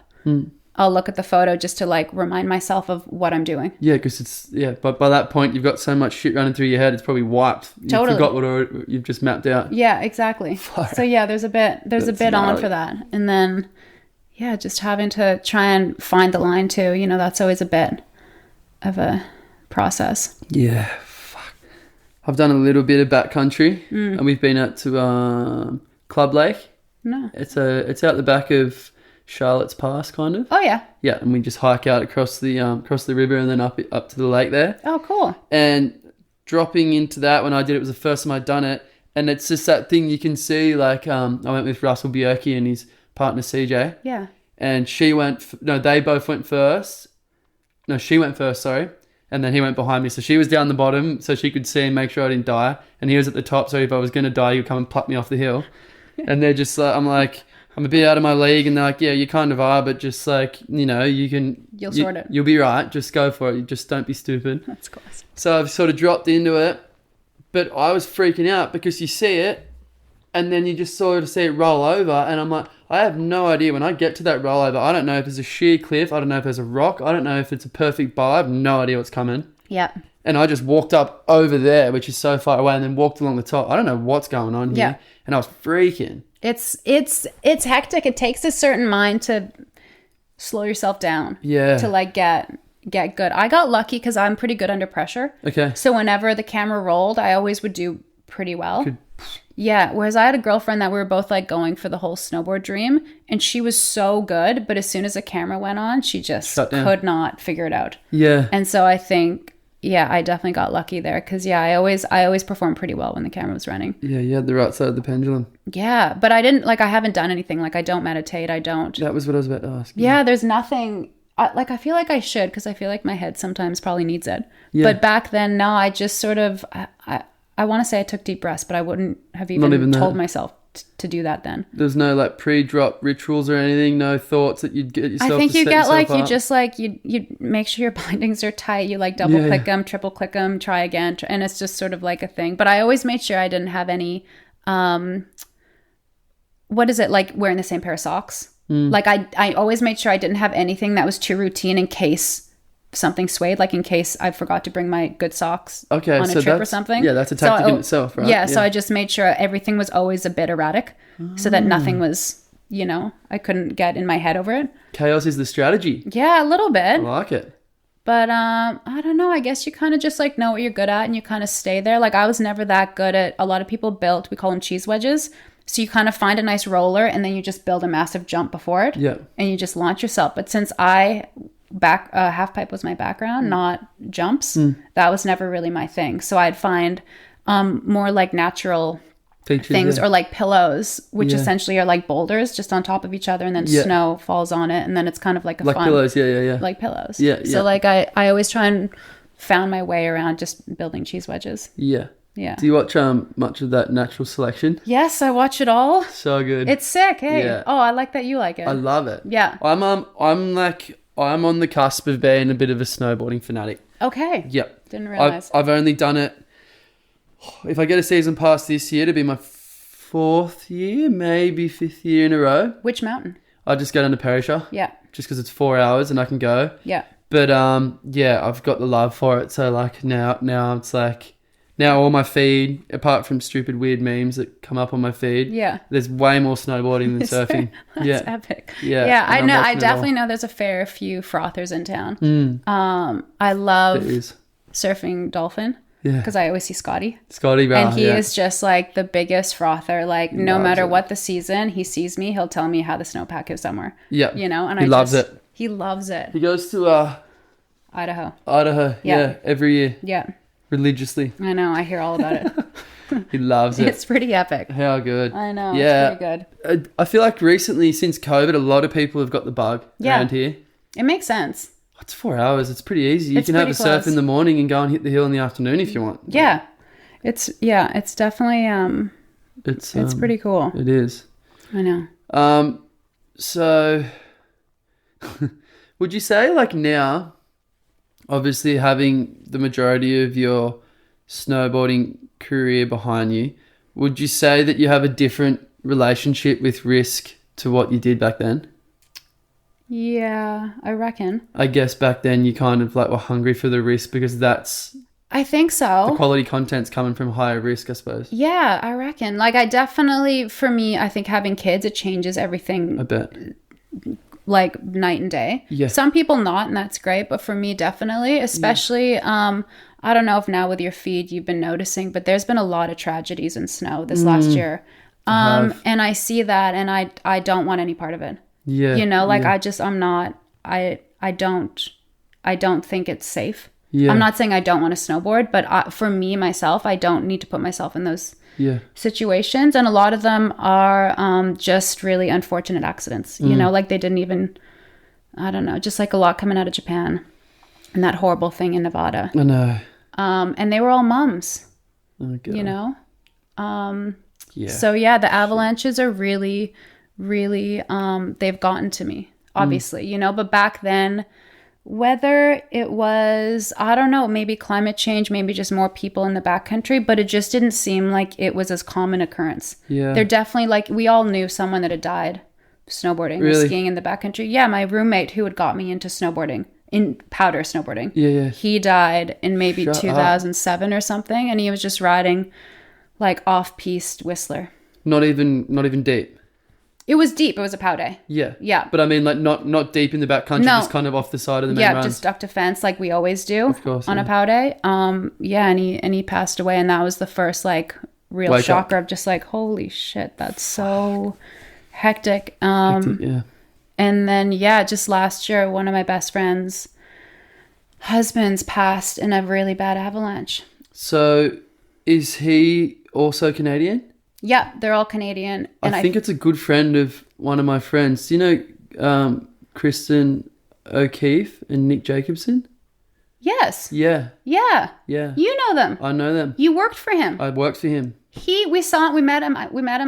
I'll look at the photo just to like remind myself of what I'm doing. Yeah, because but by that point, you've got so much shit running through your head, it's probably wiped. You forgot what you've just mapped out. Yeah, exactly. So yeah, there's a bit on for that. And then, yeah, just having to try and find the line too. That's always a bit of a process. Yeah, fuck. I've done a little bit of backcountry, and we've been out to Club Lake. No. It's out the back of Charlotte's Pass, kind of. Oh yeah. Yeah, and we just hike out across the river and then up to the lake there. Oh, cool. And dropping into that, when I did it, was the first time I'd done it, and it's just that thing you can see. Like I went with Russell Bjerke and his partner CJ. Yeah. And they both went first. No, she went first, sorry. And then he went behind me. So she was down the bottom so she could see and make sure I didn't die. And he was at the top, so if I was going to die, he would come and pluck me off the hill. And they're just like, I'm a bit out of my league. And they're like, yeah, you kind of are, but just like, you'll sort it. You'll be right. Just go for it. You just don't be stupid. That's class. So I've sort of dropped into it. But I was freaking out because you see it and then you just sort of see it roll over. And I'm like, I have no idea. When I get to that rollover, I don't know if there's a sheer cliff. I don't know if there's a rock. I don't know if it's a perfect bar. I have no idea what's coming. Yeah. And I just walked up over there, which is so far away, and then walked along the top. I don't know what's going on here. Yeah. And I was freaking. It's hectic. It takes a certain mind to slow yourself down. Yeah. To like get good. I got lucky because I'm pretty good under pressure. Okay. So whenever the camera rolled, I always would do pretty well. Yeah, whereas I had a girlfriend that we were both like going for the whole snowboard dream, and she was so good, but as soon as the camera went on, she just could not figure it out. Yeah. And so I think, I definitely got lucky there because I always performed pretty well when the camera was running. Yeah, you had the right side of the pendulum. Yeah, but I haven't done anything. Like I don't meditate. That was what I was about to ask. Yeah, there's nothing. I feel like I should because I feel like my head sometimes probably needs it. Yeah. But back then, no, I just sort of, I want to say I took deep breaths, but I wouldn't have even told myself to do that then. There's no like pre-drop rituals or anything, no thoughts that you'd get yourself. I think you get like, you just like, you make sure your bindings are tight. You like double click them, triple click them, try again. And it's just sort of like a thing. But I always made sure I didn't have any, what is it, like wearing the same pair of socks? Like I always made sure I didn't have anything that was too routine in case something swayed, like in case I forgot to bring my good socks on a trip or something. Yeah, that's a tactic in itself, right? Yeah, so I just made sure everything was always a bit erratic so that nothing was, I couldn't get in my head over it. Chaos is the strategy. Yeah, a little bit. I like it. But I don't know, I guess you kind of just like know what you're good at and you kind of stay there. Like I was never that good at, a lot of people built, we call them cheese wedges. So you kind of find a nice roller and then you just build a massive jump before it. Yeah. And you just launch yourself. But since halfpipe was my background, not jumps. That was never really my thing. So I'd find more like natural things or like pillows, which essentially are like boulders just on top of each other, and then snow falls on it, and then it's kind of like a like fun, pillows, like pillows. So like I always try and found my way around just building cheese wedges. Yeah. Do you watch much of that Natural Selection? Yes, I watch it all. So good. It's sick. Hey. Yeah. Oh, I like that you like it. I love it. Yeah. I'm on the cusp of being a bit of a snowboarding fanatic. Okay. Yep. Didn't realize. I've only done it, if I get a season pass this year, it'll be my 4th year, maybe 5th year in a row. Which mountain? I just go down to Perisher. Yeah. Just because it's 4 hours and I can go. Yeah. But I've got the love for it. So like now it's like Now all my feed, apart from stupid weird memes that come up on my feed, there's way more snowboarding than surfing. That's epic. Yeah, I know. I definitely know there's a fair few frothers in town. I love surfing dolphin. Yeah. Because I always see Scotty. And he is just like the biggest frother. Like no matter what the season, he sees me, he'll tell me how the snowpack is somewhere. Yeah. You know, and he loves it. He loves it. He goes to Idaho. Yeah. Every year. Yeah. Religiously. I know. I hear all about it. He loves it. It's pretty epic. How good. I know. Yeah. It's pretty good. I feel like recently, since COVID, a lot of people have got the bug around here. It makes sense. It's 4 hours. It's pretty easy. You can have a surf in the morning and go and hit the hill in the afternoon if you want. Yeah. It's definitely it's pretty cool. It is. I know. So would you say like now, obviously having the majority of your snowboarding career behind you, would you say that you have a different relationship with risk to what you did back then? Yeah, I reckon. I guess back then you kind of like were hungry for the risk because I think so. The quality content's coming from higher risk, I suppose. Yeah, I reckon. Like I definitely, for me, I think having kids, it changes everything. I bet. Like night and day. Yeah. Some people not, and that's great. But for me, definitely, especially, I don't know if now with your feed you've been noticing, but there's been a lot of tragedies in snow this last year. And I see that and I don't want any part of it. Yeah. You know, like I don't think it's safe. Yeah. I'm not saying I don't want to snowboard, but for me, myself, I don't need to put myself in those situations. And a lot of them are just really unfortunate accidents. You know, like they didn't even, I don't know, just like a lot coming out of Japan and that horrible thing in Nevada. I know. And they were all mums, you know? So yeah, the avalanches are really, really, they've gotten to me, obviously, you know, but back then, whether it was, I don't know, maybe climate change, maybe just more people in the backcountry, but it just didn't seem like it was as common occurrence. Yeah. They're definitely like, we all knew someone that had died snowboarding or skiing in the backcountry. Yeah, my roommate who had got me into snowboarding, in powder snowboarding. Yeah. He died in maybe 2007 or something, and he was just riding like off-piste Whistler. Not even deep. It was deep. It was a pow day. Yeah. Yeah. But I mean, like not deep in the back country, just kind of off the side of the main runs. Just ducked a fence like we always do on a pow day. And he passed away, and that was the first like real shocker of just like, holy shit, that's so hectic. Yeah. And then just last year, one of my best friends' husbands passed in a really bad avalanche. So is he also Canadian? Yeah, they're all Canadian. And I think it's a good friend of one of my friends. Do you know Kristen O'Keefe and Nick Jacobson? Yes. Yeah. Yeah. Yeah. You know them. I know them. You worked for him. I worked for him. We met him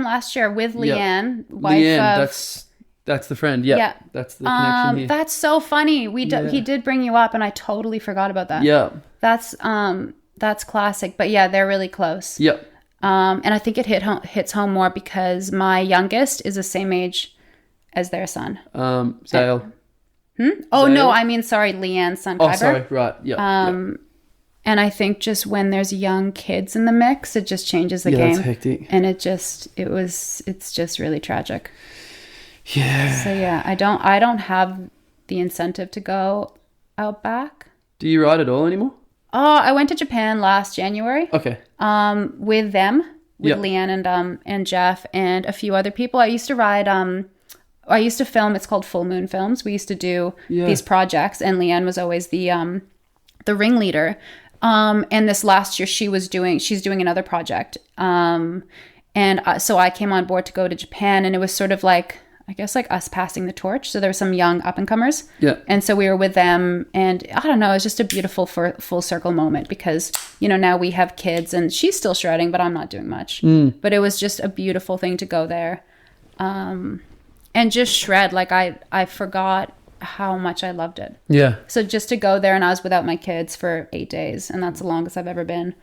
last year with Leanne, wife of... That's the friend. Yeah. That's the connection here. That's so funny. He did bring you up and I totally forgot about that. Yeah. That's classic. But yeah, they're really close. Yep. And I think it hits home more because my youngest is the same age as their son. Zale. Oh, Zale? No, I mean, sorry, Leanne's son, Kyber. Oh, sorry, right, yeah. And I think just when there's young kids in the mix, it just changes the game. Yeah, that's hectic. And it's just really tragic. Yeah. So yeah, I don't have the incentive to go out back. Do you ride at all anymore? Oh, I went to Japan last January. Okay. With Leanne and Jeff and a few other people. I used to ride. I used to film. It's called Full Moon Films. We used to do these projects, and Leanne was always the ringleader. And this last year, she's doing another project. So I came on board to go to Japan, and it was sort of like, I guess, like us passing the torch. So there were some young up and comers. Yeah. And so we were with them, and I don't know, it was just a beautiful full circle moment because, you know, now we have kids and she's still shredding, but I'm not doing much. But it was just a beautiful thing to go there. And just shred. Like I forgot how much I loved it. Yeah. So just to go there, and I was without my kids for 8 days, and that's the longest I've ever been.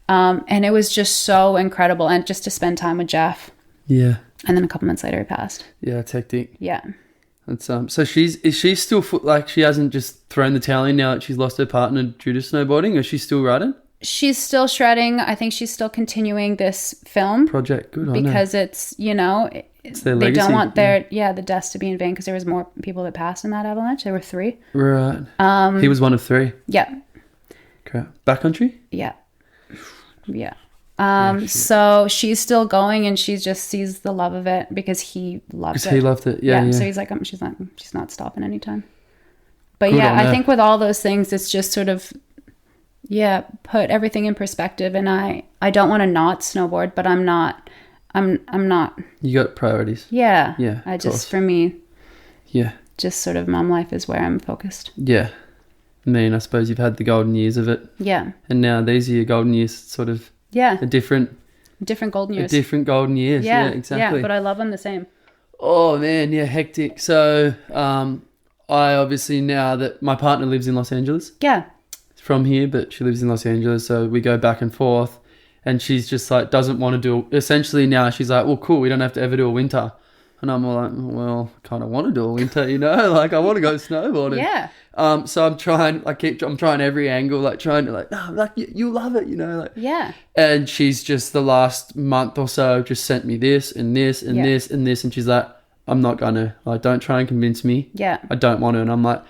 And it was just so incredible. And just to spend time with Jeff. Yeah. And then a couple months later, he passed. Yeah, it's hectic. Yeah. That's so is she still like she hasn't just thrown the towel in now that she's lost her partner due to snowboarding, or is she still riding? She's still shredding. I think she's still continuing this film project. Good on her. because it's, you know, It's their they legacy. don't want their the deaths to be in vain because there was more people that passed in that avalanche. There were 3. Right. He was one of 3. Yeah. Crap. Backcountry? Yeah. Yeah. So she's still going, and she just sees the love of it because he loved it. Because he loved it. Yeah. So he's like, she's not stopping anytime. But Good yeah, on I her. think with all those things, it's just sort of, put everything in perspective. And I don't want to not snowboard, but I'm not. You got priorities. Yeah. Yeah. I of course. just, for me, Yeah. just sort of mom life is where I'm focused. Yeah. I mean, I suppose you've had the golden years of it. Yeah. And now these are your golden years, sort of Yeah. a different Different golden years. different golden years. Yeah, exactly. Yeah, but I love them the same. Oh man, yeah, hectic. So, I obviously, now that my partner lives in Los Angeles, Yeah. from here, but she lives in Los Angeles, so we go back and forth, and she's just like, doesn't want to do, essentially now she's like, well, cool, we don't have to ever do a winter. And I'm all like, well, kind of want to do a winter, you know, like I want to go snowboarding. Yeah. So I'm trying every angle, like trying to like, no, like you love it, you know, like. Yeah. And she's just the last month or so just sent me this and this and this and this, and she's like, I'm not gonna, like, don't try and convince me. Yeah. I don't want to. And I'm like,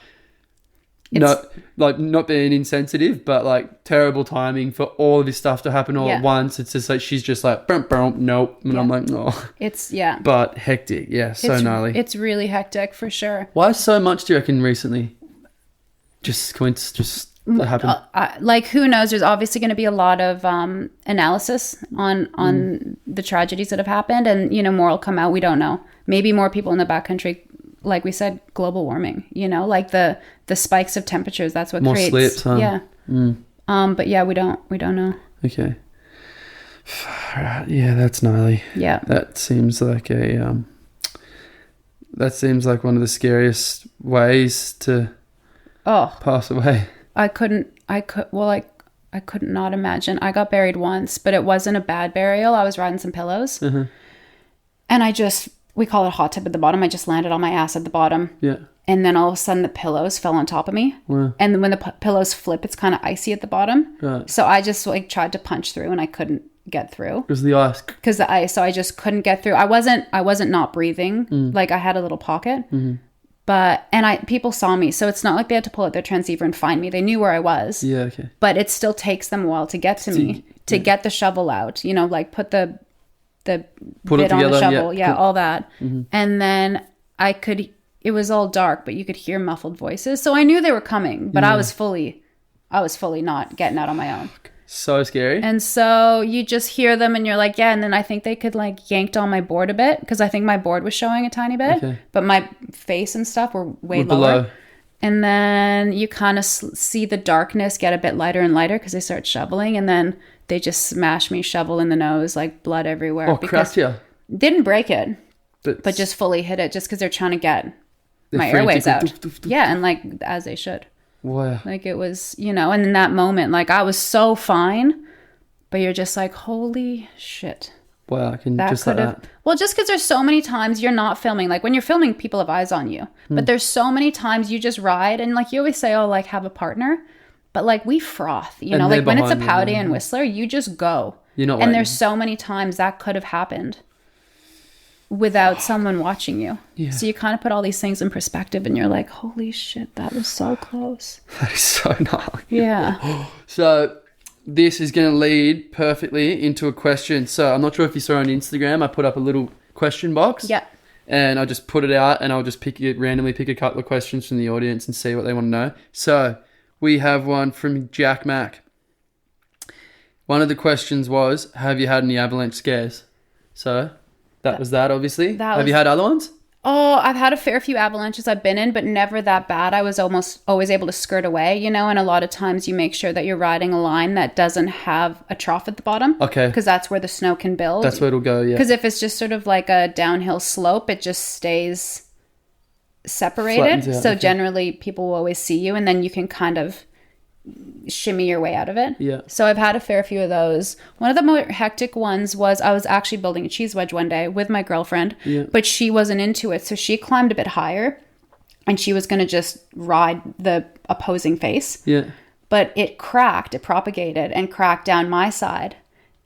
no, like, not being insensitive, but like terrible timing for all of this stuff to happen all at once. It's just like, she's just like, nope. And I'm like, oh. It's, But hectic. Yeah. So gnarly. It's really hectic for sure. Why so much do you reckon recently? Just coincidence, just that happened? Like, who knows? There's obviously going to be a lot of analysis on the tragedies that have happened, and, you know, more will come out. We don't know. Maybe more people in the backcountry, like we said, global warming, you know, like the spikes of temperatures. That's what more creates. slips, huh? Yeah. But yeah, we don't know. Okay. Yeah, that's gnarly. Yeah. That seems like one of the scariest ways to pass away. I could not imagine. I got buried once, but it wasn't a bad burial. I was riding some pillows, and we call it hot tip at the bottom. I just landed on my ass at the bottom. Yeah. And then all of a sudden the pillows fell on top of me. Wow. And then when the pillows flip, it's kind of icy at the bottom. Right. So I just like tried to punch through, and I couldn't get through. Because the ice. Because the ice. So I just couldn't get through. I wasn't not breathing. Like, I had a little pocket. But, and people saw me. So it's not like they had to pull out their transceiver and find me. They knew where I was. Yeah, okay. But it still takes them a while to get to me, to get the shovel out, you know, like put the put bit it on together, the shovel. yeah, all that. And then it was all dark, but you could hear muffled voices. So I knew they were coming, but I was fully not getting out on my own. So scary. And so you just hear them and you're like, yeah. And then I think they could like yanked on my board a bit, because I think my board was showing a tiny bit, but my face and stuff were way lower. Below. And then you kind of see the darkness get a bit lighter and lighter because they start shoveling, and then they just smash me shovel in the nose, like blood everywhere. Oh, cracked you. Didn't break it, but just fully hit it, just because they're trying to get my airways out. Yeah, and like, as they should. Wow. Like, it was, you know, and in that moment, like, I was so fine, but you're just like, holy shit. Wow, I can just like that. Well, just because there's so many times you're not filming. Like, when you're filming, people have eyes on you. But there's so many times you just ride, and like, you always say, oh, like, have a partner. But like, we froth, you know, like when it's a pow day and Whistler, you just go. You're not and waiting. There's so many times that could have happened without someone watching you. Yeah. So you kind of put all these things in perspective, and you're like, holy shit, that was so close. That is so gnarly. Yeah. So this is going to lead perfectly into a question. So I'm not sure if you saw on Instagram, I put up a little question box. Yeah. And I just put it out, and I'll just randomly pick a couple of questions from the audience and see what they want to know. So we have one from Jack Mack. One of the questions was, have you had any avalanche scares? So that was that, obviously. Have you had other ones? Oh, I've had a fair few avalanches I've been in, but never that bad. I was almost always able to skirt away, you know, and a lot of times you make sure that you're riding a line that doesn't have a trough at the bottom. Okay. Because that's where the snow can build. That's where it'll go, yeah. Because if it's just sort of like a downhill slope, it just stays separated. Out, so generally people will always see you, and then you can kind of shimmy your way out of it. Yeah. So I've had a fair few of those. One of the more hectic ones was I was actually building a cheese wedge one day with my girlfriend, but she wasn't into it. So she climbed a bit higher, and she was going to just ride the opposing face. Yeah. but it cracked, it propagated and cracked down my side,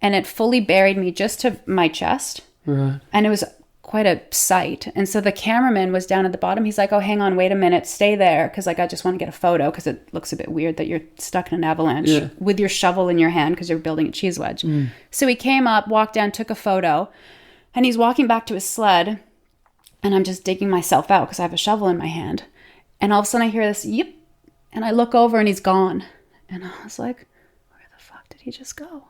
and it fully buried me just to my chest. Right. And it was quite a sight. And so the cameraman was down at the bottom. He's like, oh, hang on, wait a minute, stay there, because like I just want to get a photo, because it looks a bit weird that you're stuck in an avalanche with your shovel in your hand because you're building a cheese wedge. So he came up, walked down, took a photo, and he's walking back to his sled, and I'm just digging myself out because I have a shovel in my hand. And all of a sudden I hear this yip, and I look over and he's gone. And I was like, where the fuck did he just go?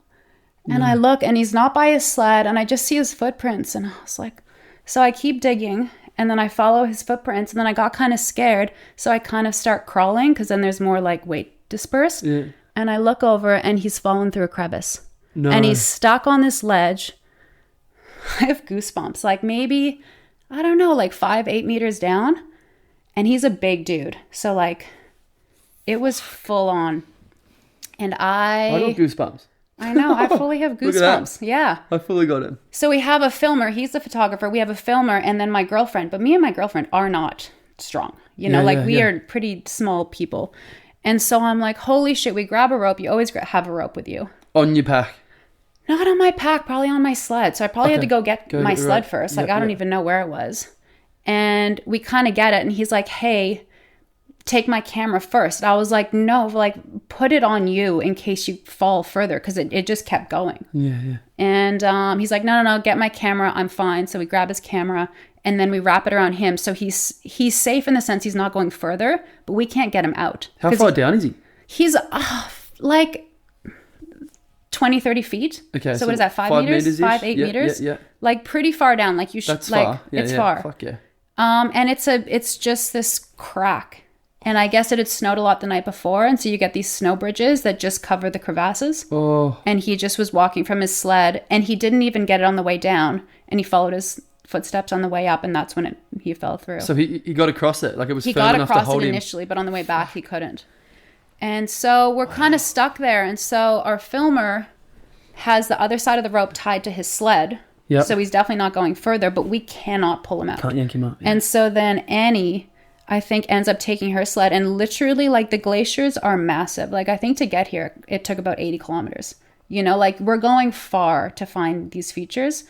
And I look and he's not by his sled, and I just see his footprints, and I was like, so I keep digging, and then I follow his footprints, and then I got kind of scared, so I kind of start crawling, because then there's more like weight dispersed. And I look over and he's fallen through a crevice. And he's stuck on this ledge. I have goosebumps, like maybe, I don't know, like 5-8 meters down, and he's a big dude, so like it was full on. And I got goosebumps. I know, I fully have goosebumps. Yeah. I fully got it. So we have a filmer. He's the photographer. We have a filmer, and then my girlfriend. But me and my girlfriend are not strong. We are pretty small people. And so I'm like, holy shit, we grab a rope. You always have a rope with you. On your pack? Not on my pack, probably on my sled. So I probably had to go get my sled first. Like, I don't even know where it was. And we kind of get it. And he's like, hey, take my camera first. I was like, no, like put it on you in case you fall further, because it just kept going. And he's like, no, get my camera, I'm fine. So we grab his camera, and then we wrap it around him, so he's safe in the sense he's not going further, but we can't get him out. How far down is he? He's like 20-30 feet. Okay, so what is that, 5 meters? 5-8 meters? Like pretty far down. Like you should. That's like far. It's far. Fuck yeah. And it's just this crack. And I guess it had snowed a lot the night before. And so you get these snow bridges that just cover the crevasses. Oh. And he just was walking from his sled, and he didn't even get it on the way down. And he followed his footsteps on the way up, and that's when he fell through. So he got across it? Like it was firm enough to hold him? He got across it initially, but on the way back he couldn't. And so we're kind of stuck there. And so our filmer has the other side of the rope tied to his sled. Yep. So he's definitely not going further, but we cannot pull him out. Can't yank him out. Yeah. And so then Annie, I think, ends up taking her sled, and literally like the glaciers are massive. Like I think to get here, it took about 80 kilometers, like we're going far to find these features.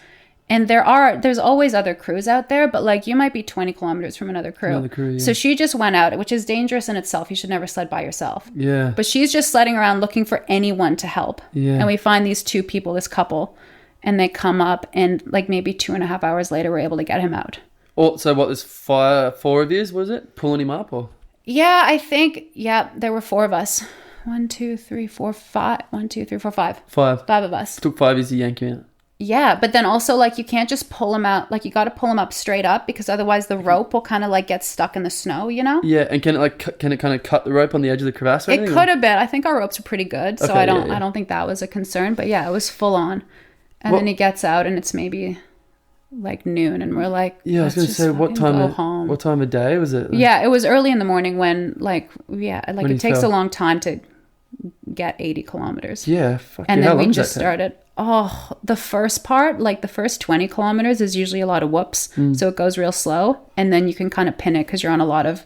And there's always other crews out there, but like you might be 20 kilometers from another crew. Yeah. So she just went out, which is dangerous in itself. You should never sled by yourself. Yeah. But she's just sledding around looking for anyone to help. Yeah. And we find these two people, this couple, and they come up, and like maybe 2.5 hours later, we're able to get him out. Oh, so what, there's four of yous, was it? Pulling him up, or? Yeah, I think, there were 4 of us. 1, 2, 3, 4, 5. 1, 2, 3, 4, 5. 5 of us. It took 5 years to yank him out. Yeah, but then also, like, you can't just pull him out. Like, you got to pull him up straight up, because otherwise the rope will kind of, like, get stuck in the snow, Yeah, and can it kind of cut the rope on the edge of the crevasse? It could have been. I think our ropes are pretty good, so I don't think that was a concern. But yeah, it was full on. And then he gets out, and it's maybe like noon, and we're like, I was going to say, what time of day was it? Yeah, it was early in the morning when it takes a long time to get 80 kilometers. Yeah. And then we just started. Oh, the first part, like the first 20 kilometers is usually a lot of whoops. So it goes real slow, and then you can kind of pin it because you're on a lot of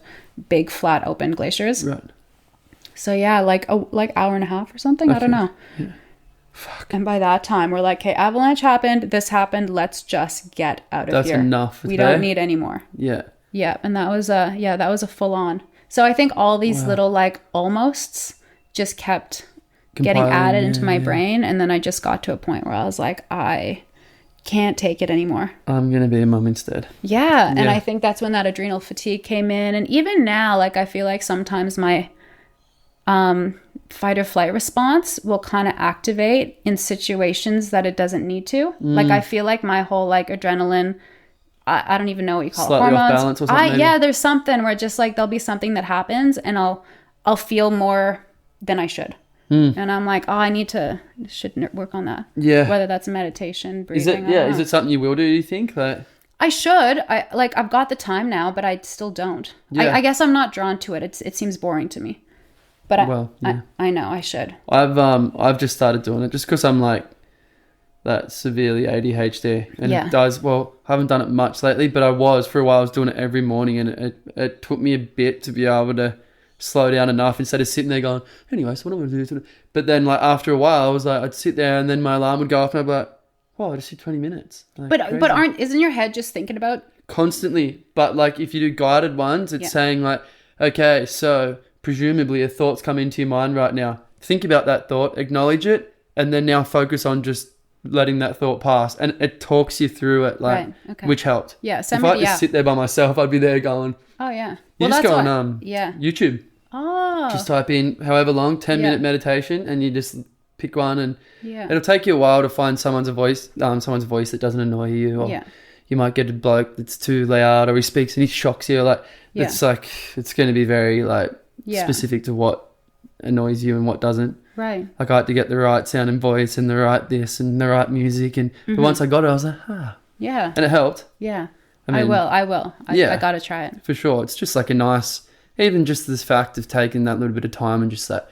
big, flat, open glaciers. Right. So yeah, like hour and a half or something. Okay. I don't know. Yeah. Fuck. And by that time, we're like, hey, avalanche happened. This happened. Let's just get out of here. That's enough. We don't need any more. Yeah. Yeah. And that was a full on. So I think all these little like almosts just kept getting added into my brain. And then I just got to a point where I was like, I can't take it anymore. I'm going to be a mum instead. Yeah. And I think that's when that adrenal fatigue came in. And even now, like, I feel like sometimes my fight or flight response will kind of activate in situations that it doesn't need to. Like, I feel like my whole like adrenaline, I don't even know what you call slightly it, hormones. Off balance or something. Yeah, there's something where just like there'll be something that happens, and I'll feel more than I should. And I'm like, should work on that. Yeah. Whether that's meditation, breathing. Is it something you will do you think? I should. I've got the time now, but I still don't. Yeah. I guess I'm not drawn to it. It seems boring to me. But I know I should. I've just started doing it just because I'm like that severely ADHD, and it does I haven't done it much lately, but for a while I was doing it every morning, and it took me a bit to be able to slow down enough instead of sitting there going, anyway, so what am I going to do? But then like after a while, I was like, I'd sit there and then my alarm would go off and I'd be like, oh, I just did 20 minutes. Like, but isn't your head just thinking about? Constantly. But like if you do guided ones, it's saying like, okay, so presumably a thought's come into your mind right now. Think about that thought, acknowledge it, and then now focus on just letting that thought pass. And it talks you through it, like, which helped. Yeah. If I just sit there by myself, I'd be there going, oh, yeah. You just go on YouTube. Oh. Just type in however long, 10-minute meditation, and you just pick one, and it'll take you a while to find someone's voice that doesn't annoy you, or you might get a bloke that's too loud, or he speaks and he shocks you. Like it's like it's going to be very like specific to what annoys you and what doesn't. Right. Like I had to get the right sound and voice and the right this and the right music, and but once I got it, I was like, yeah, and it helped. Yeah, I will. I got to try it for sure. It's just like a nice, even just this fact of taking that little bit of time and just that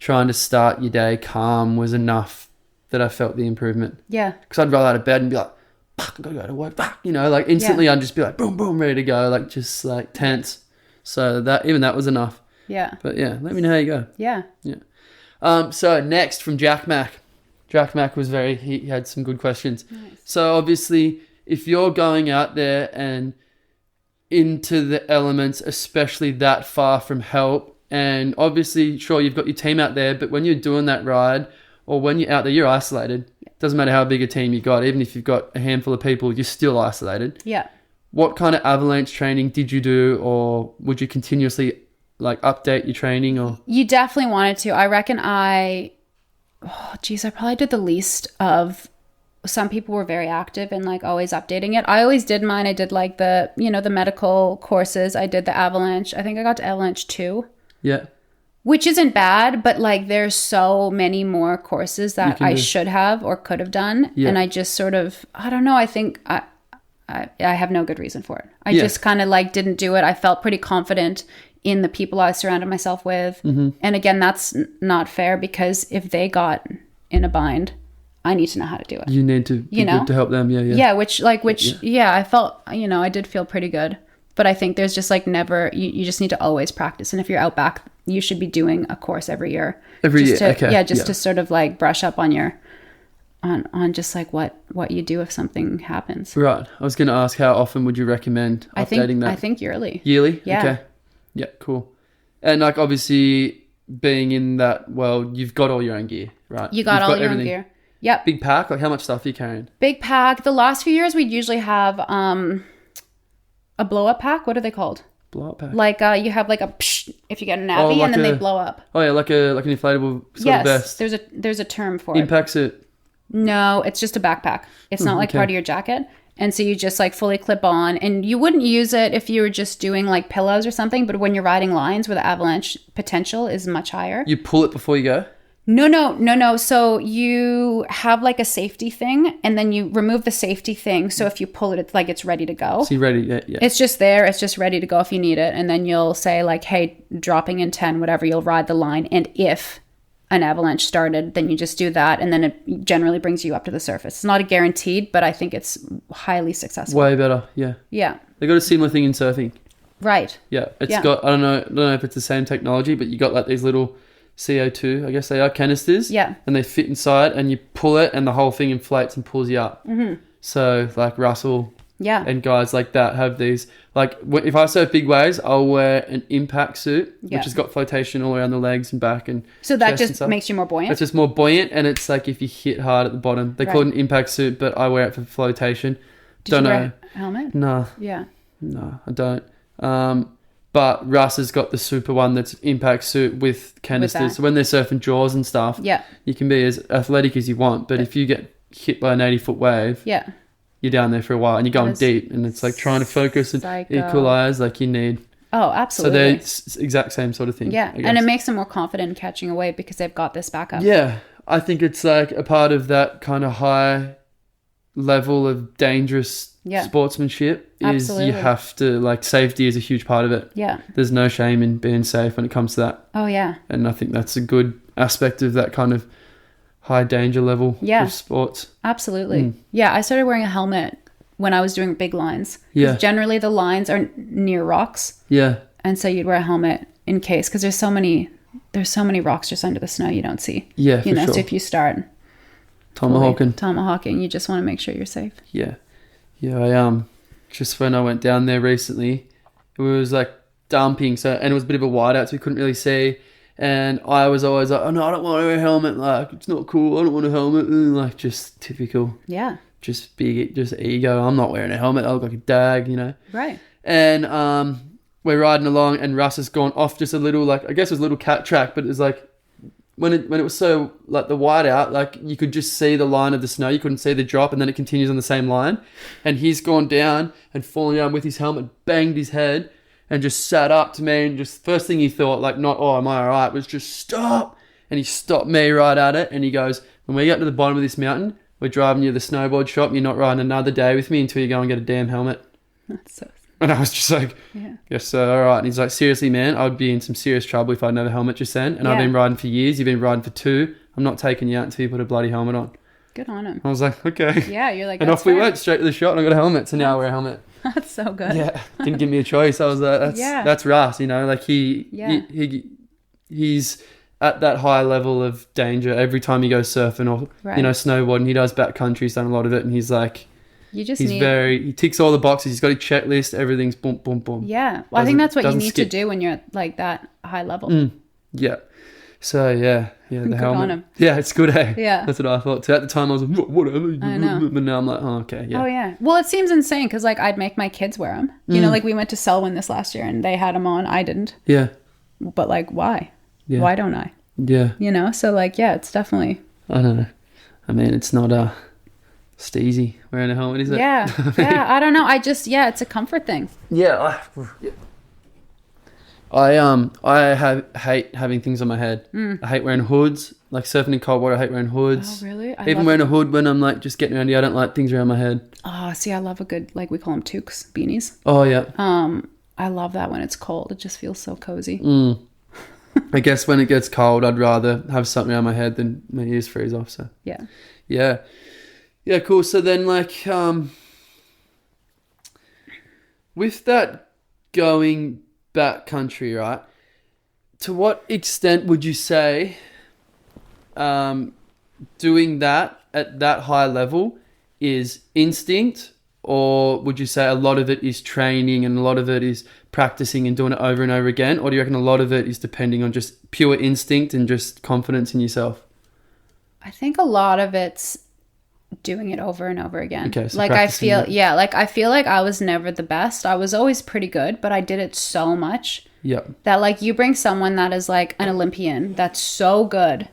trying to start your day calm was enough that I felt the improvement. Yeah, because I'd roll out of bed and be like, fuck, I gotta go to work, fuck, you know, like instantly I'd just be like, boom, boom, ready to go, like just like tense. So that was enough. Yeah. But yeah, let me know how you go. Yeah. Yeah. So next from Jack Mac. Jack Mac was he had some good questions. Nice. So obviously, if you're going out there and into the elements, especially that far from help, and obviously, sure, you've got your team out there, but when you're doing that ride or when you're out there, you're isolated. Doesn't matter how big a team you got. Even if you've got a handful of people, you're still isolated. Yeah. What kind of avalanche training did you do, or would you continuously like update your training? Or you definitely wanted to. I reckon I probably did the least of. Some people were very active and like always updating it. I always did mine. I did like the medical courses. I did the avalanche. I think I got to avalanche 2. Yeah. Which isn't bad, but like there's so many more courses that I should have or could have done. Yeah. And I just sort of, I don't know. I think I have no good reason for it. I just kind of like didn't do it. I felt pretty confident in the people I surrounded myself with. Mm-hmm. And again, that's not fair because if they got in a bind, I need to know how to do it. You need to be good to help them. Yeah. Yeah. I felt, I did feel pretty good, but I think there's just like never, you just need to always practice. And if you're out back, you should be doing a course every year. To sort of like brush up on your, on just like what you do if something happens. Right. I was going to ask, how often would you recommend updating that? I think yearly. Yearly? Yeah. Okay. Yeah, cool. And like obviously being in that world, you've got all your own gear, right? You've got your own gear. Yep. Big pack? Like how much stuff are you carrying? Big pack. The last few years we'd usually have a blow-up pack. What are they called? Blow-up pack. Like you have like a psh, if you get a nappy and then they blow up. Oh yeah, like an inflatable sort of vest. There's a term for it. Impact suit. No, it's just a backpack. It's not like part of your jacket. And so you just like fully clip on, and you wouldn't use it if you were just doing like pillows or something, but when you're riding lines where the avalanche potential is much higher. You pull it before you go? No. So you have like a safety thing and then you remove the safety thing. So if you pull it, it's like it's ready to go. So you're ready, yeah. It's just there. It's just ready to go if you need it. And then you'll say like, hey, dropping in 10, whatever, you'll ride the line. And if an avalanche started, then you just do that. And then it generally brings you up to the surface. It's not a guaranteed, but I think it's highly successful. Way better, yeah. Yeah. They got a similar thing in surfing. Right. Yeah. It's got, I don't know if it's the same technology, but you got like these little CO2, I guess they are, canisters. Yeah. And they fit inside and you pull it and the whole thing inflates and pulls you up. Mm-hmm. So like Russell and guys like that have these, like if I surf big waves, I'll wear an impact suit, which has got flotation all around the legs and back and so that just makes you more buoyant? It's just more buoyant, and it's like if you hit hard at the bottom. They call it an impact suit, but I wear it for flotation. Don't know. Wear a helmet? No. Yeah. No, I don't. But Russ has got the super one that's impact suit with canisters. So when they're surfing jaws and stuff, you can be as athletic as you want. But if you get hit by an 80-foot wave, you're down there for a while and you're going deep. And it's like trying to focus and equalize like you need. Oh, absolutely. So they're exact same sort of thing. Yeah. And it makes them more confident in catching a wave because they've got this backup. Yeah. I think it's like a part of that kind of high level of dangerous sportsmanship is you have to, like, safety is a huge part of it. Yeah. There's no shame in being safe when it comes to that. Oh, yeah. And I think that's a good aspect of that kind of high danger level of sports. Absolutely. Yeah, I started wearing a helmet when I was doing big lines. Because generally the lines are near rocks. Yeah. And so you'd wear a helmet in case, because there's so many rocks just under the snow you don't see. Yeah, for sure. So if you start tomahawking, you just want to make sure you're safe. Yeah. I just when I went down there recently, it was like dumping, and it was a bit of a whiteout, so we couldn't really see. And I was always like, oh no, I don't want to wear a helmet. Like, it's not cool. I don't want a helmet. Like, just typical. Yeah. Just ego. I'm not wearing a helmet. I look like a dag, Right. And we're riding along, and Russ has gone off just a little, like, I guess it was a little cat track, but it was like, when it was so, like, the whiteout, like, you could just see the line of the snow. You couldn't see the drop, and then it continues on the same line. And he's gone down and fallen down with his helmet, banged his head, and just sat up to me, and just first thing he thought, like, not, oh, am I all right, was just stop. And he stopped me right at it, and he goes, when we get to the bottom of this mountain, we're driving you to the snowboard shop, you're not riding another day with me until you go and get a damn helmet. That's so... And I was just like, yes, sir, all right. And he's like, seriously, man, I'd be in some serious trouble if I didn't have a helmet just then. And I've been riding for years, you've been riding for 2. I'm not taking you out until you put a bloody helmet on. Good on him. I was like, okay. Yeah, you're like, and off we went, straight to the shop, and I got a helmet, so now I wear a helmet. That's so good. Yeah, didn't give me a choice. I was like, that's Russ, like he's at that high level of danger every time he goes surfing or snowboarding. He does backcountry, he's done a lot of it, and he's like, he ticks all the boxes. He's got a checklist, everything's boom, boom, boom. Yeah, well, I think that's what you need to do when you're at like that high level. Yeah. So the good helmet. On him. Yeah, it's good, eh? Yeah, that's what I thought. So at the time I was like, whatever. I know. But now I'm like, oh, okay, yeah. Oh yeah. Well, it seems insane because like I'd make my kids wear them. Like we went to Selwyn this last year and they had them on. I didn't. Yeah. But like, why? Yeah. Why don't I? Yeah. So like, yeah, it's definitely. I don't know. I mean, it's not steezy wearing a helmet, is it? Yeah. Yeah. I don't know. It's a comfort thing. Yeah. I hate having things on my head. I hate wearing hoods. Like surfing in cold water, I hate wearing hoods. Oh, really? Even wearing a hood when I'm like just getting around here, I don't like things around my head. Oh, see, I love a good, like we call them toques, beanies. Oh, yeah. I love that when it's cold. It just feels so cozy. I guess when it gets cold, I'd rather have something around my head than my ears freeze off. So yeah. Yeah, cool. So then, like, with that going backcountry, right? To what extent would you say doing that at that high level is instinct, or would you say a lot of it is training and a lot of it is practicing and doing it over and over again? Or do you reckon a lot of it is depending on just pure instinct and just confidence in yourself? I think a lot of it's doing it over and over again. Okay, so like I feel like I was never the best. I was always pretty good, but I did it so much that like you bring someone that is like an Olympian that's so good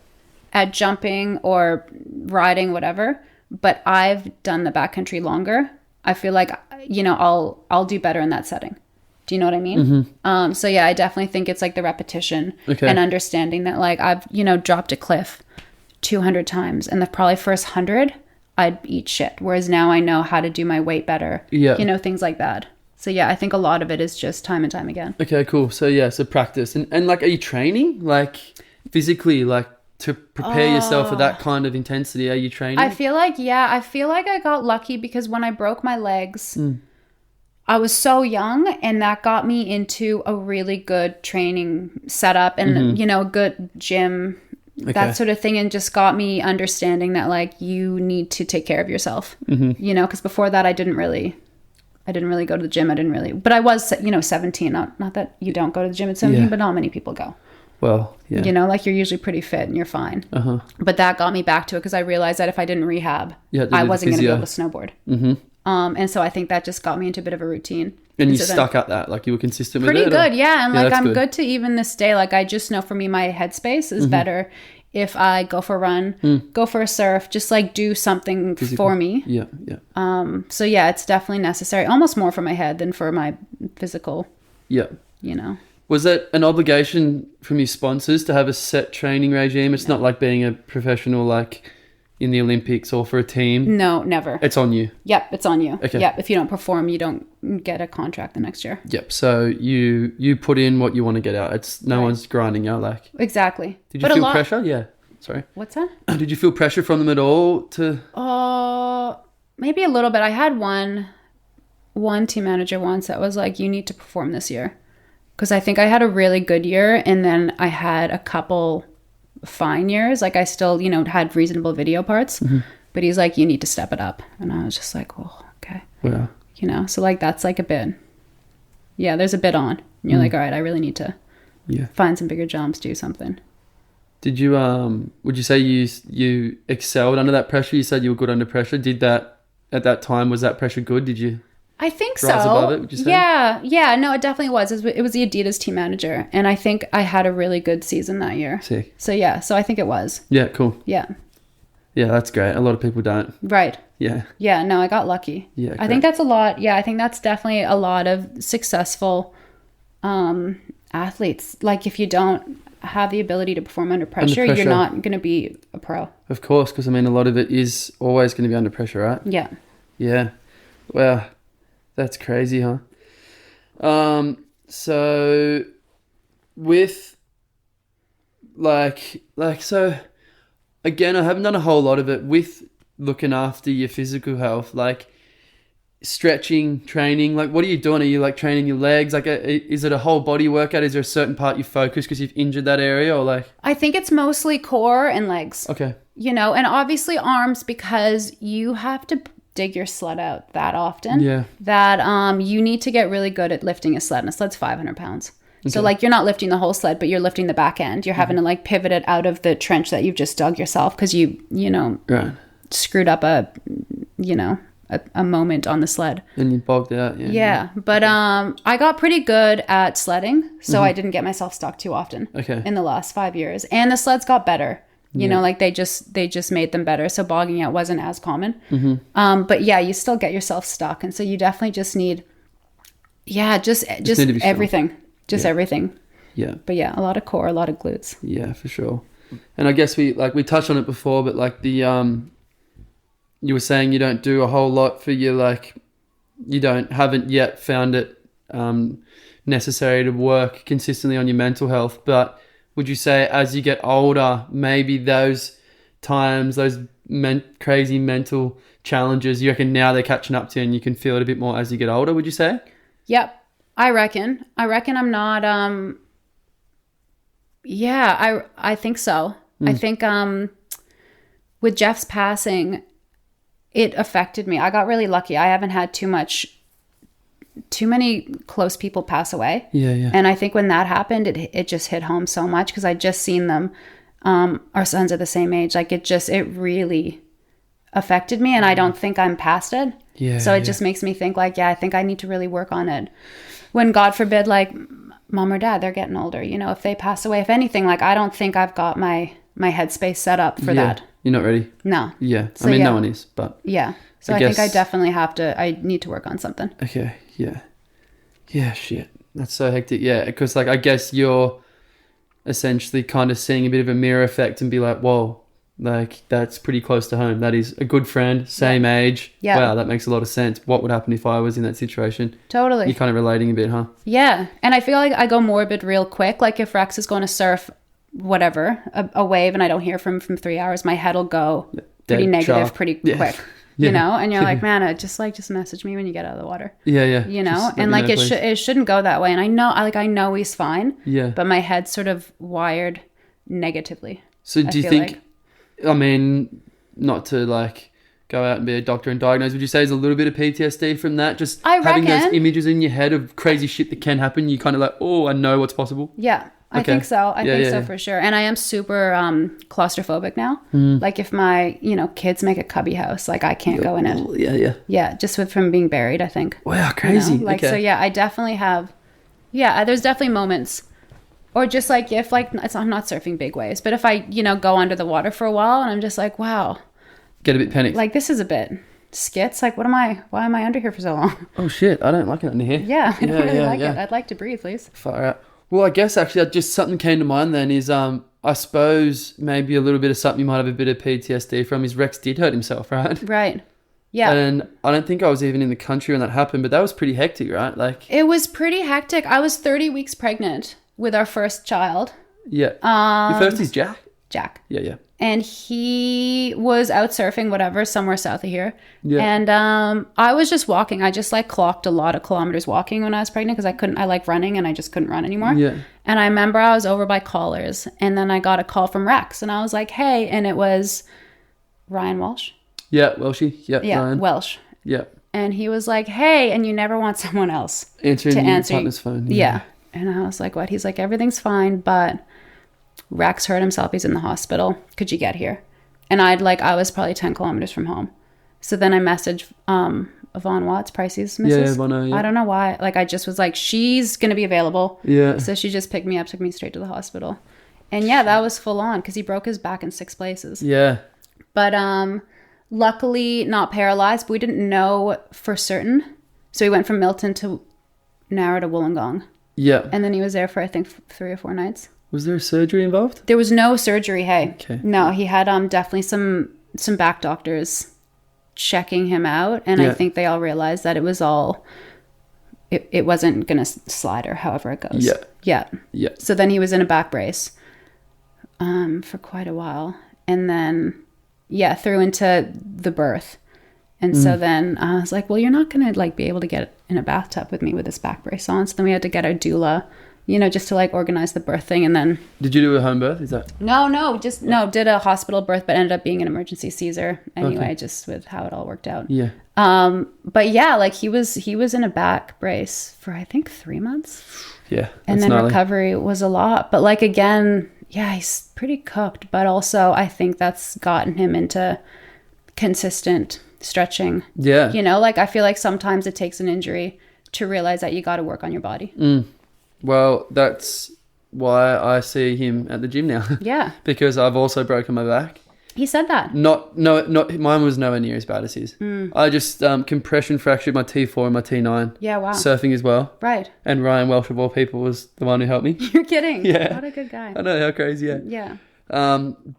at jumping or riding, whatever, but I've done the backcountry longer. I feel like, I'll do better in that setting. Do you know what I mean? Mm-hmm. So yeah, I definitely think it's like the repetition and understanding that like I've, dropped a cliff 200 times and the probably first 100 I'd eat shit. Whereas now I know how to do my weight better. Yeah. Things like that. So yeah, I think a lot of it is just time and time again. Okay, cool. So so practice. And like, are you training like physically, like to prepare yourself for that kind of intensity? Are you training? I feel like I got lucky because when I broke my legs, I was so young and that got me into a really good training setup and, a good gym, that sort of thing. And just got me understanding that like you need to take care of yourself, because before that I didn't really go to the gym. But I was, 17, not that you don't go to the gym at 17, but not many people go. Well, yeah. Like you're usually pretty fit and you're fine. But that got me back to it because I realized that if I didn't rehab, I wasn't going to be able to snowboard. And so I think that just got me into a bit of a routine. And you stuck at that, like you were consistent with it? Pretty good, yeah. And like I'm good to even this day. Like I just know for me, my headspace is better if I go for a run, go for a surf, just like do something for me. Yeah. So yeah, it's definitely necessary. Almost more for my head than for my physical. Yeah. Was that an obligation from your sponsors to have a set training regime? It's not like being a professional, like in the Olympics or for a team. No, never. It's on you. Yep, it's on you. Okay. Yep, if you don't perform, you don't get a contract the next year. Yep. So you put in what you want to get out. It's no one's grinding you, like. Exactly. Did you feel pressure? Yeah. Sorry. What's that? Did you feel pressure from them at all to? Maybe a little bit. I had one team manager once that was like, "You need to perform this year." Because I think I had a really good year, and then I had a couple fine years. Like, I still, had reasonable video parts. But he's like, you need to step it up. And I was just like, well, okay. Wow. So like, that's like a bit. Yeah, there's a bit on. And you're like, all right, I really need to find some bigger jumps, do something. Did you, would you say you excelled under that pressure? You said you were good under pressure. Did that, at that time, was that pressure good? Did you? I think rise so. above it, would you say? Yeah. No, it definitely was. It was the Adidas team manager. And I think I had a really good season that year. Sick. So yeah, so I think it was. Yeah, cool. Yeah. Yeah, that's great. A lot of people don't. Right. Yeah. Yeah, no, I got lucky. Yeah. Great. I think that's a lot. Yeah, I think that's definitely a lot of successful athletes. Like, if you don't have the ability to perform under pressure, you're not going to be a pro. Of course, because I mean, a lot of it is always going to be under pressure, right? Yeah. Yeah. Wow. That's crazy, huh? So with so again, I haven't done a whole lot of it with looking after your physical health, like stretching, training. Like, what are you doing? Are you like training your legs? Like, is it a whole body workout? Is there a certain part you focus because you've injured that area, or like? I think it's mostly core and legs. Okay. And obviously arms, because you have to dig your sled out that often. Yeah. That you need to get really good at lifting a sled, and a sled's 500 pounds. Okay. So like, you're not lifting the whole sled, but you're lifting the back end. You're having to like pivot it out of the trench that you've just dug yourself because you right. screwed up a moment on the sled. And you bogged out. Yeah. But I got pretty good at sledding, so I didn't get myself stuck too often. Okay. In the last 5 years. And the sleds got better. Like they just made them better. So bogging out wasn't as common. But yeah, you still get yourself stuck. And so you definitely just need, just everything. Just everything. Yeah. But yeah, a lot of core, a lot of glutes. Yeah, for sure. And I guess we touched on it before, but like the, you were saying you don't do a whole lot for your, like, haven't yet found it necessary to work consistently on your mental health. But would you say as you get older, maybe those times, those crazy mental challenges, you reckon now they're catching up to you and you can feel it a bit more as you get older, would you say? Yep. I reckon I'm not, I think so. I think with Jeff's passing, it affected me. I got really lucky. I haven't had too many close people pass away. Yeah. And I think when that happened, it just hit home so much because I'd just seen them. Our sons are the same age. Like, it really affected me, and I don't think I'm past it. Yeah. So it just makes me think like, I think I need to really work on it. When, God forbid, like mom or dad, they're getting older, if they pass away, if anything, like, I don't think I've got my headspace set up for that. You're not ready? No. Yeah. So, no one is, but. Yeah. So I think I definitely I need to work on something. Okay. Yeah. Yeah, shit. That's so hectic. Yeah. Because like, I guess you're essentially kind of seeing a bit of a mirror effect and be like, whoa, like, that's pretty close to home. That is a good friend, same age. Yeah. Wow, that makes a lot of sense. What would happen if I was in that situation? Totally. You're kind of relating a bit, huh? Yeah. And I feel like I go morbid real quick. Like, if Rex is going to surf, whatever, a wave, and I don't hear from him from 3 hours, my head will go pretty negative pretty quick. Yeah. And you're like, man, just message me when you get out of the water. Yeah. And like, it shouldn't go that way. And I know he's fine. Yeah. But my head's sort of wired negatively. So do you think, I mean, not to like go out and be a doctor and diagnose, would you say there's a little bit of PTSD from that? Just having those images in your head of crazy shit that can happen, you kind of like, oh, I know what's possible. Yeah. I think so. I think so for sure. And I am super claustrophobic now. Like, if my, kids make a cubby house, like, I can't go in it. Yeah. Yeah, just from being buried, I think. Wow, crazy. Like, so yeah, I definitely have, there's definitely moments. Or just like, if like, I'm not surfing big waves, but if I, go under the water for a while and I'm just like, wow. Get a bit panicked. Like, this is a bit skits. Like, why am I under here for so long? Oh shit, I don't like it under here. Yeah, I don't really like it. I'd like to breathe, please. Far out. Well, I guess actually just something came to mind then is, I suppose maybe a little bit of something you might have a bit of PTSD from is Rex did hurt himself, right? Right. Yeah. And I don't think I was even in the country when that happened, but that was pretty hectic, right? Like, it was pretty hectic. I was 30 weeks pregnant with our first child. Yeah. Your first is Jack? Jack. Yeah, yeah. And he was out surfing, whatever, somewhere south of here. Yeah. And I was just walking. I just like clocked a lot of kilometers walking when I was pregnant because I like running and I just couldn't run anymore. Yeah. And I remember I was over by Collars and then I got a call from Rex and I was like, hey, and it was Ryan Walsh. Yeah, Welshie. Yeah, Ryan. Welsh. Yeah. And he was like, hey, and you never want someone else to answer your partner's phone. Yeah. And I was like, what? He's like, everything's fine, but Rex hurt himself. He's in the hospital. Could you get here? And I was probably 10 kilometers from home. So then I messaged Yvonne Watts, Pricey's missus. Yeah. I don't know why. Like, I just was like, she's going to be available. Yeah. So she just picked me up, took me straight to the hospital. And yeah, that was full on because he broke his back in 6 places. Yeah. But luckily not paralyzed, but we didn't know for certain. So he went from Milton to Nara to Wollongong. Yeah. And then he was there for, I think, 3 or 4 nights. Was there surgery involved? There was no surgery, hey. Okay. No, he had definitely some back doctors checking him out. And I think they all realized that it was all, it wasn't going to slide or however it goes. Yeah. Yeah. Yeah. So then he was in a back brace for quite a while. And then, through into the birth. And so then I was like, well, you're not going to like be able to get in a bathtub with me with this back brace on. So then we had to get our doula, just to like organize the birth thing. And then... Did you do a home birth? Is that... No, did a hospital birth, but ended up being an emergency Caesar anyway, just with how it all worked out. Yeah. But yeah, like he was in a back brace for I think 3 months. Yeah. And then gnarly. recovery was a lot. But like again, he's pretty cooked, but also I think that's gotten him into consistent stretching. Yeah. Like I feel like sometimes it takes an injury to realize that you got to work on your body. Well, that's why I see him at the gym now. Yeah. Because I've also broken my back. He said that. Not mine was nowhere near as bad as his. I just compression fractured my T4 and my T9. Yeah, wow. Surfing as well. Right. And Ryan Welsh of all people was the one who helped me. You're kidding. Yeah. What a good guy. I know, how crazy, yeah. Yeah.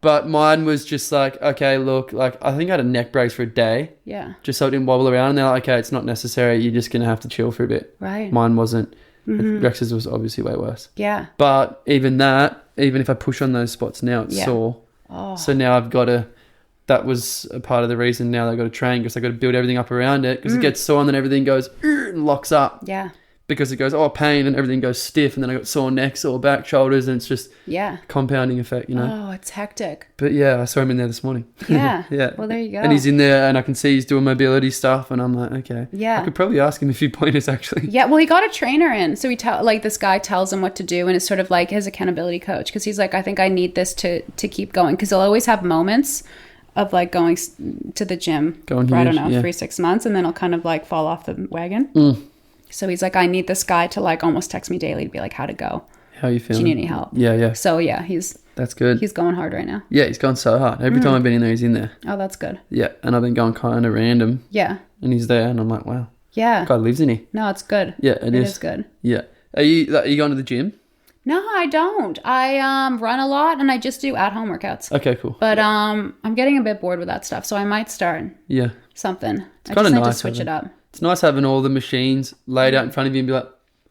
But mine was just like, okay, look, like I think I had a neck brace for a day. Yeah. Just so it didn't wobble around. And they're like, okay, it's not necessary. You're just going to have to chill for a bit. Right. Mine wasn't. Rex's was obviously way worse. Yeah. But even if I push on those spots now, it's sore. Oh. So now I've got to, that was a part of the reason now that I've got to train because I've got to build everything up around it because it gets sore and then everything goes and locks up. Yeah. Because it goes, pain, and everything goes stiff, and then I got sore neck, sore back, shoulders, and it's just compounding effect, Oh, it's hectic. But yeah, I saw him in there this morning. Yeah. Yeah. Well, there you go. And he's in there, and I can see he's doing mobility stuff, and I'm like, okay. Yeah. I could probably ask him a few pointers, actually. Yeah, well, he got a trainer in, so this guy tells him what to do, and it's sort of like his accountability coach, because he's like, I think I need this to keep going, because he'll always have moments of like going to the gym for, I don't know, 3-6 months, and then he'll kind of like fall off the wagon. So he's like, I need this guy to like almost text me daily to be like, how'd it go? How are you feeling? Do you need any help? Yeah. So yeah, that's good. He's going hard right now. Yeah, he's gone so hard. Every time I've been in there, he's in there. Oh, that's good. Yeah, and I've been going kind of random. Yeah. And he's there, and I'm like, wow. Yeah. God lives in here. No, it's good. Yeah, it is. It is good. Yeah. Are you going to the gym? No, I don't. I run a lot, and I just do at-home workouts. Okay, cool. But I'm getting a bit bored with that stuff, so I might start something. It's kind of nice. I just switch it up. It's nice having all the machines laid out in front of you and be like,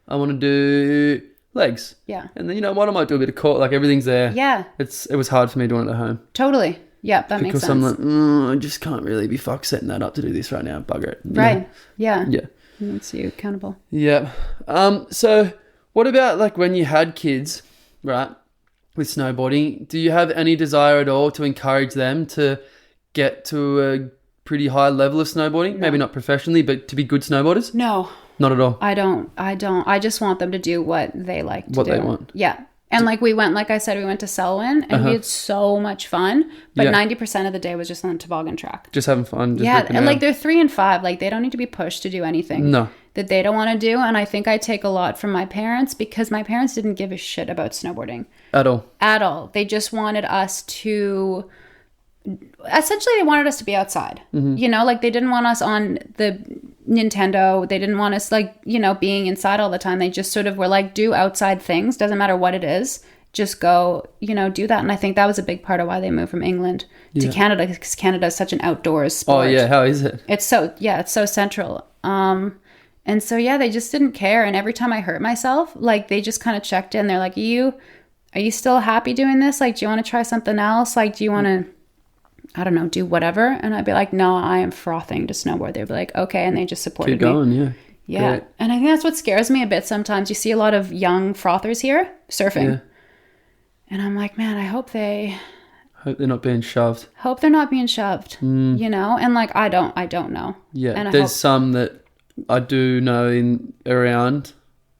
I want to do legs. Yeah. And then, what, I might do a bit of core. Like, everything's there. Yeah. It was hard for me doing it at home. Totally. Yeah, that makes sense. Because I'm like, I just can't really be setting that up to do this right now. Bugger it. Right. Yeah. Yeah. It makes you accountable. Yeah. So what about like when you had kids, right, with snowboarding? Do you have any desire at all to encourage them to get to a pretty high level of snowboarding? No. Maybe not professionally, but to be good snowboarders? No. Not at all? I don't. I just want them to do what they like to do. What they want. Yeah. And like I said, we went to Selwyn and we had so much fun, but 90% of the day was just on the toboggan track. Just having fun. Just and like they're 3 and 5, like they don't need to be pushed to do anything that they don't want to do. And I think I take a lot from my parents because my parents didn't give a shit about snowboarding. At all. They just wanted us to... Essentially, they wanted us to be outside. Like they didn't want us on the Nintendo. They didn't want us being inside all the time. They just sort of were like, do outside things. Doesn't matter what it is. Just go, do that. And I think that was a big part of why they moved from England to Canada, because Canada is such an outdoors sport. Oh yeah, how is it? It's so central. And so they just didn't care. And every time I hurt myself, like they just kind of checked in. They're like, Are are you still happy doing this? Like, do you want to try something else? Like, do you want to, I don't know, do whatever? And I'd be like, no, I am frothing to snowboard. They'd be like, okay. And they just supported Keep going, me. yeah. Yeah. Great. And I think that's what scares me a bit sometimes. You see a lot of young frothers here surfing. Yeah. And I'm like, man, I hope they're not being shoved. You know? And like, I don't know. Yeah. And there's some that I do know around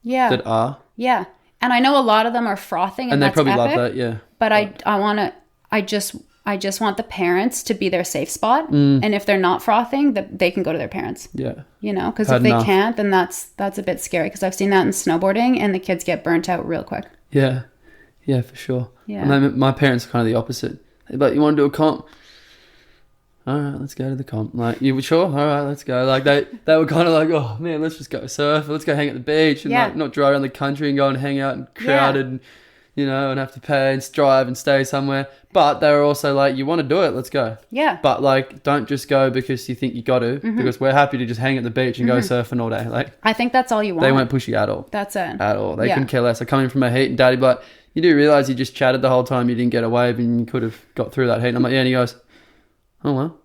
that are. Yeah. And I know a lot of them are frothing and they that's probably epic, love that, yeah. But I just want the parents to be their safe spot. And if they're not frothing, they can go to their parents. Yeah. You know, because if they can't, then that's a bit scary, because I've seen that in snowboarding and the kids get burnt out real quick. Yeah. Yeah, for sure. Yeah. And my parents are kind of the opposite. They're like, you want to do a comp? All right, let's go to the comp. Like, you sure? All right, let's go. Like, they were kind of like, oh man, let's just go surf. Let's go hang at the beach and like not drive around the country and go and hang out and crowded and, you know, and have to pay and drive and stay somewhere. But they were also like, you want to do it, let's go. Yeah. But like, don't just go because you think you got to, because we're happy to just hang at the beach and go surfing all day. Like, I think that's all you want. They won't push you at all. That's it. At all. They couldn't care less. Like, coming from a heat and daddy, but you do realise you just chatted the whole time, you didn't get a wave and you could have got through that heat. And I'm like, yeah, and he goes, oh well.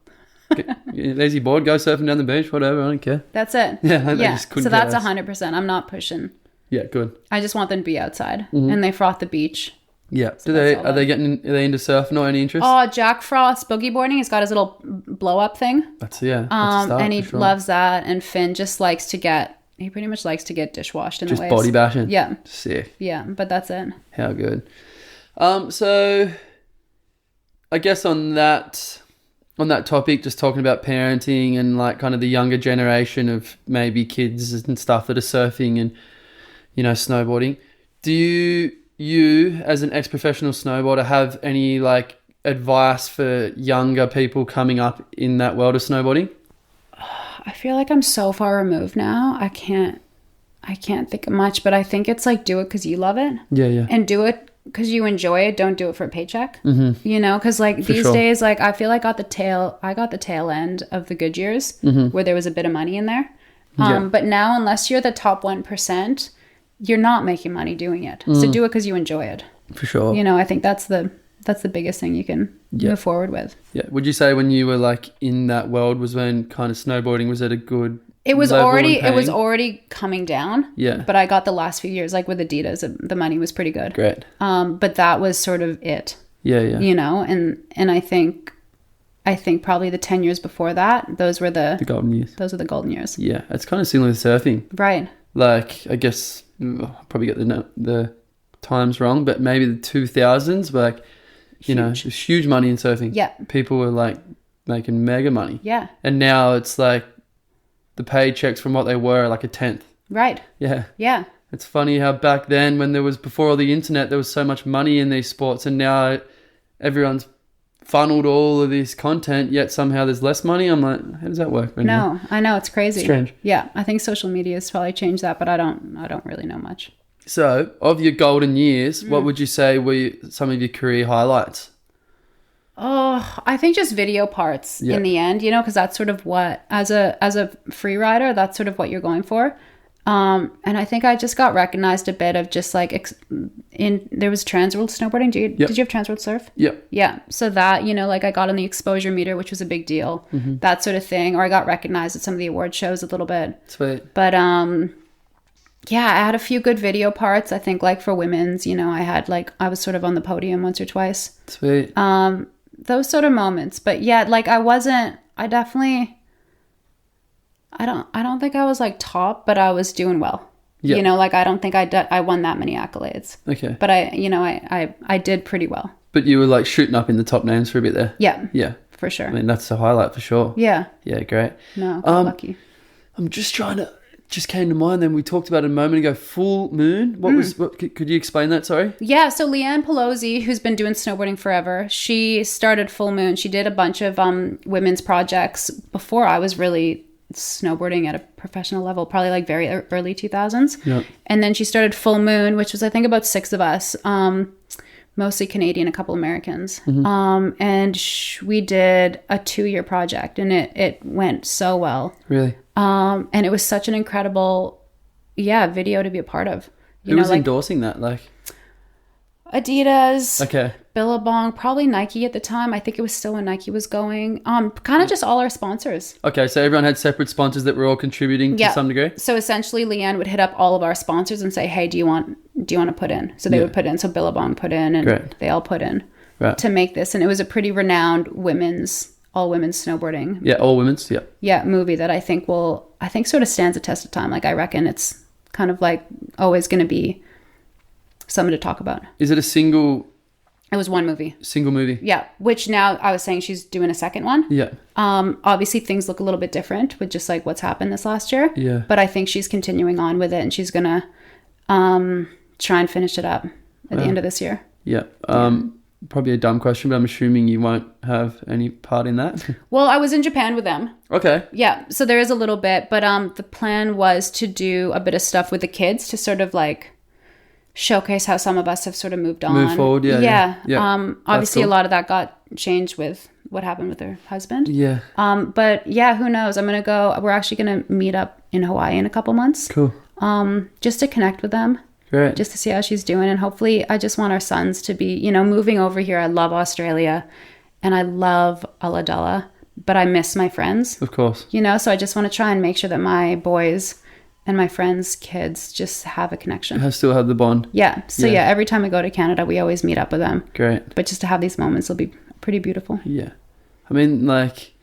Lazy board, go surfing down the beach, whatever, I don't care. That's it. Yeah. Just couldn't. So that's 100%. I'm not pushing. Yeah, good. I just want them to be outside and they froth the beach. Yeah. So are they into surfing or any interest? Oh, Jack Frost boogie boarding. He's got his little blow up thing. That's a start, and he loves that. And Finn just he pretty much likes to get dishwashed in the waves. Just body bashing. Yeah. Sick. Yeah, but that's it. How good. So I guess on that topic, just talking about parenting and like kind of the younger generation of maybe kids and stuff that are surfing and, you know, snowboarding. Do you as an ex-professional snowboarder have any like advice for younger people coming up in that world of snowboarding? I feel like I'm so far removed now. I can't think of much, but I think it's like, do it because you love it. Yeah. And do it because you enjoy it. Don't do it for a paycheck. You know, because like these days, like I feel like I got the tail end of the good years where there was a bit of money in there. But now, unless you're the top 1%, you're not making money doing it. So do it because you enjoy it. For sure. You know, I think that's the biggest thing you can move forward with. Yeah. Would you say when you were like in that world was when kind of snowboarding was at a good It was already coming down. Yeah. But I got the last few years, like with Adidas, the money was pretty good. Great. But that was sort of it. Yeah. You know, and I think probably the 10 years before that, those were the golden years. Those were the golden years. Yeah. It's kind of similar with surfing. Right. Like, I guess I'll probably get the times wrong, but maybe the 2000s were like, you know, there's huge money in surfing. Yeah. People were like making mega money. Yeah. And now it's like the paychecks from what they were like a tenth. Right. Yeah. Yeah. It's funny how back then when before all the internet, there was so much money in these sports, and now everyone's funneled all of this content, yet somehow there's less money. I'm like, how does that work? No, I know, it's crazy. Strange. Yeah. I think social media has probably changed that, but I don't really know much. So, of your golden years, what would you say were some of your career highlights? Oh, I think just video parts in the end, you know, because that's sort of what, as a free rider, that's sort of what you're going for. And I think I just got recognized a bit of just like there was Transworld snowboarding. Did you have Transworld surf? Yep. Yeah. So that, you know, like I got on the exposure meter, which was a big deal, that sort of thing. Or I got recognized at some of the award shows a little bit. Sweet. But, yeah, I had a few good video parts. I think like for women's, you know, I was sort of on the podium once or twice. Sweet. Those sort of moments. But yeah, like I don't think I was like top, but I was doing well. Yeah. You know, like I don't think I won that many accolades. Okay. But I did pretty well. But you were like shooting up in the top names for a bit there. Yeah. Yeah. For sure. I mean, that's the highlight for sure. Yeah. Yeah, great. No, lucky. I'm just just came to mind then, we talked about it a moment ago, full moon. Could you explain that, sorry? Yeah, so Leanne Pelosi, who's been doing snowboarding forever, she started Full Moon. She did a bunch of women's projects before I was really snowboarding at a professional level, probably like very early 2000s. Yeah. And then she started Full Moon, which was I think about 6 of us, mostly Canadian, a couple Americans. And we did a 2-year project, and it went so well. Really? And it was such an incredible, video to be a part of. Who was endorsing that? Like, Adidas. Okay. Billabong, probably Nike at the time. I think it was still when Nike was going. Kind of just all our sponsors. Okay, so everyone had separate sponsors that were all contributing to some degree? So essentially, Leanne would hit up all of our sponsors and say, hey, do you want to put in? So they would put in. So Billabong put in, and they all put in to make this. And it was a pretty renowned all women's snowboarding. Yeah, all women's, yeah. Yeah, movie that I think sort of stands the test of time. Like, I reckon it's kind of like always going to be something to talk about. Is it a single... It was one movie. Single movie. Yeah, which now I was saying she's doing a second one. Yeah. Obviously things look a little bit different with just like what's happened this last year. Yeah. But I think she's continuing on with it, and she's going to try and finish it up at the end of this year. Yeah. Probably a dumb question, but I'm assuming you won't have any part in that. Well, I was in Japan with them. Okay. Yeah, so there is a little bit, but the plan was to do a bit of stuff with the kids to sort of like showcase how some of us have sort of moved on. Move forward, yeah. Obviously, cool. A lot of that got changed with what happened with her husband. Yeah. But yeah, who knows? We're actually going to meet up in Hawaii in a couple months. Cool. Just to connect with them. Great. Just to see how she's doing. And hopefully, I just want our sons to be, moving over here. I love Australia and I love Ulladulla, but I miss my friends. Of course. So I just want to try and make sure that my boys and my friends' kids just have a connection. I still have the bond. Yeah. So yeah, every time we go to Canada, we always meet up with them. Great. But just to have these moments will be pretty beautiful. Yeah. I mean, like,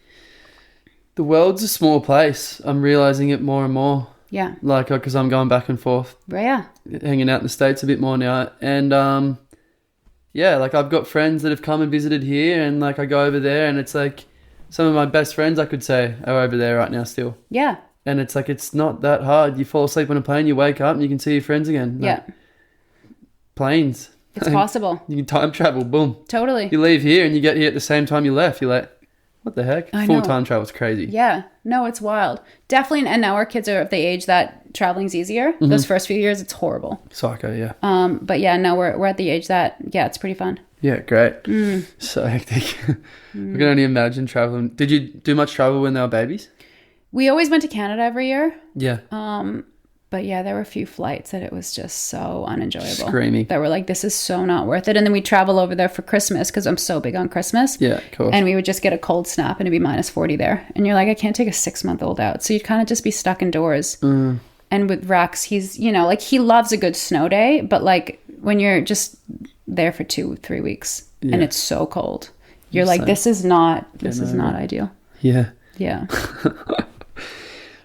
the world's a small place. I'm realizing it more and more. Yeah. Like, because I'm going back and forth. Right, yeah. Hanging out in the States a bit more now. And, yeah, like, I've got friends that have come and visited here, and, like, I go over there, and it's, like, some of my best friends, I could say, are over there right now still. Yeah. And it's like, it's not that hard. You fall asleep on a plane, you wake up, and you can see your friends again. Like, planes. It's possible. You can time travel, boom. Totally. You leave here and you get here at the same time you left. You're like, what the heck? Full time travel is crazy. Yeah. No, it's wild. Definitely. And now our kids are of the age that traveling's easier. Mm-hmm. Those first few years, it's horrible. Psycho, yeah. But yeah, no, we're at the age that, it's pretty fun. Yeah, great. So hectic. I can only imagine traveling. Did you do much travel when they were babies? We always went to Canada every year. Yeah. But yeah, there were a few flights that it was just so unenjoyable. Screaming. That were like, this is so not worth it. And then we'd travel over there for Christmas because I'm so big on Christmas. Yeah, of course. And we would just get a cold snap and it'd be minus 40 there. And you're like, I can't take a 6-month-old out. So you'd kind of just be stuck indoors. And with Rex, he's, like, he loves a good snow day. But like when you're just there for 2-3 weeks and it's so cold, you're like, this is not ideal. Yeah. Yeah.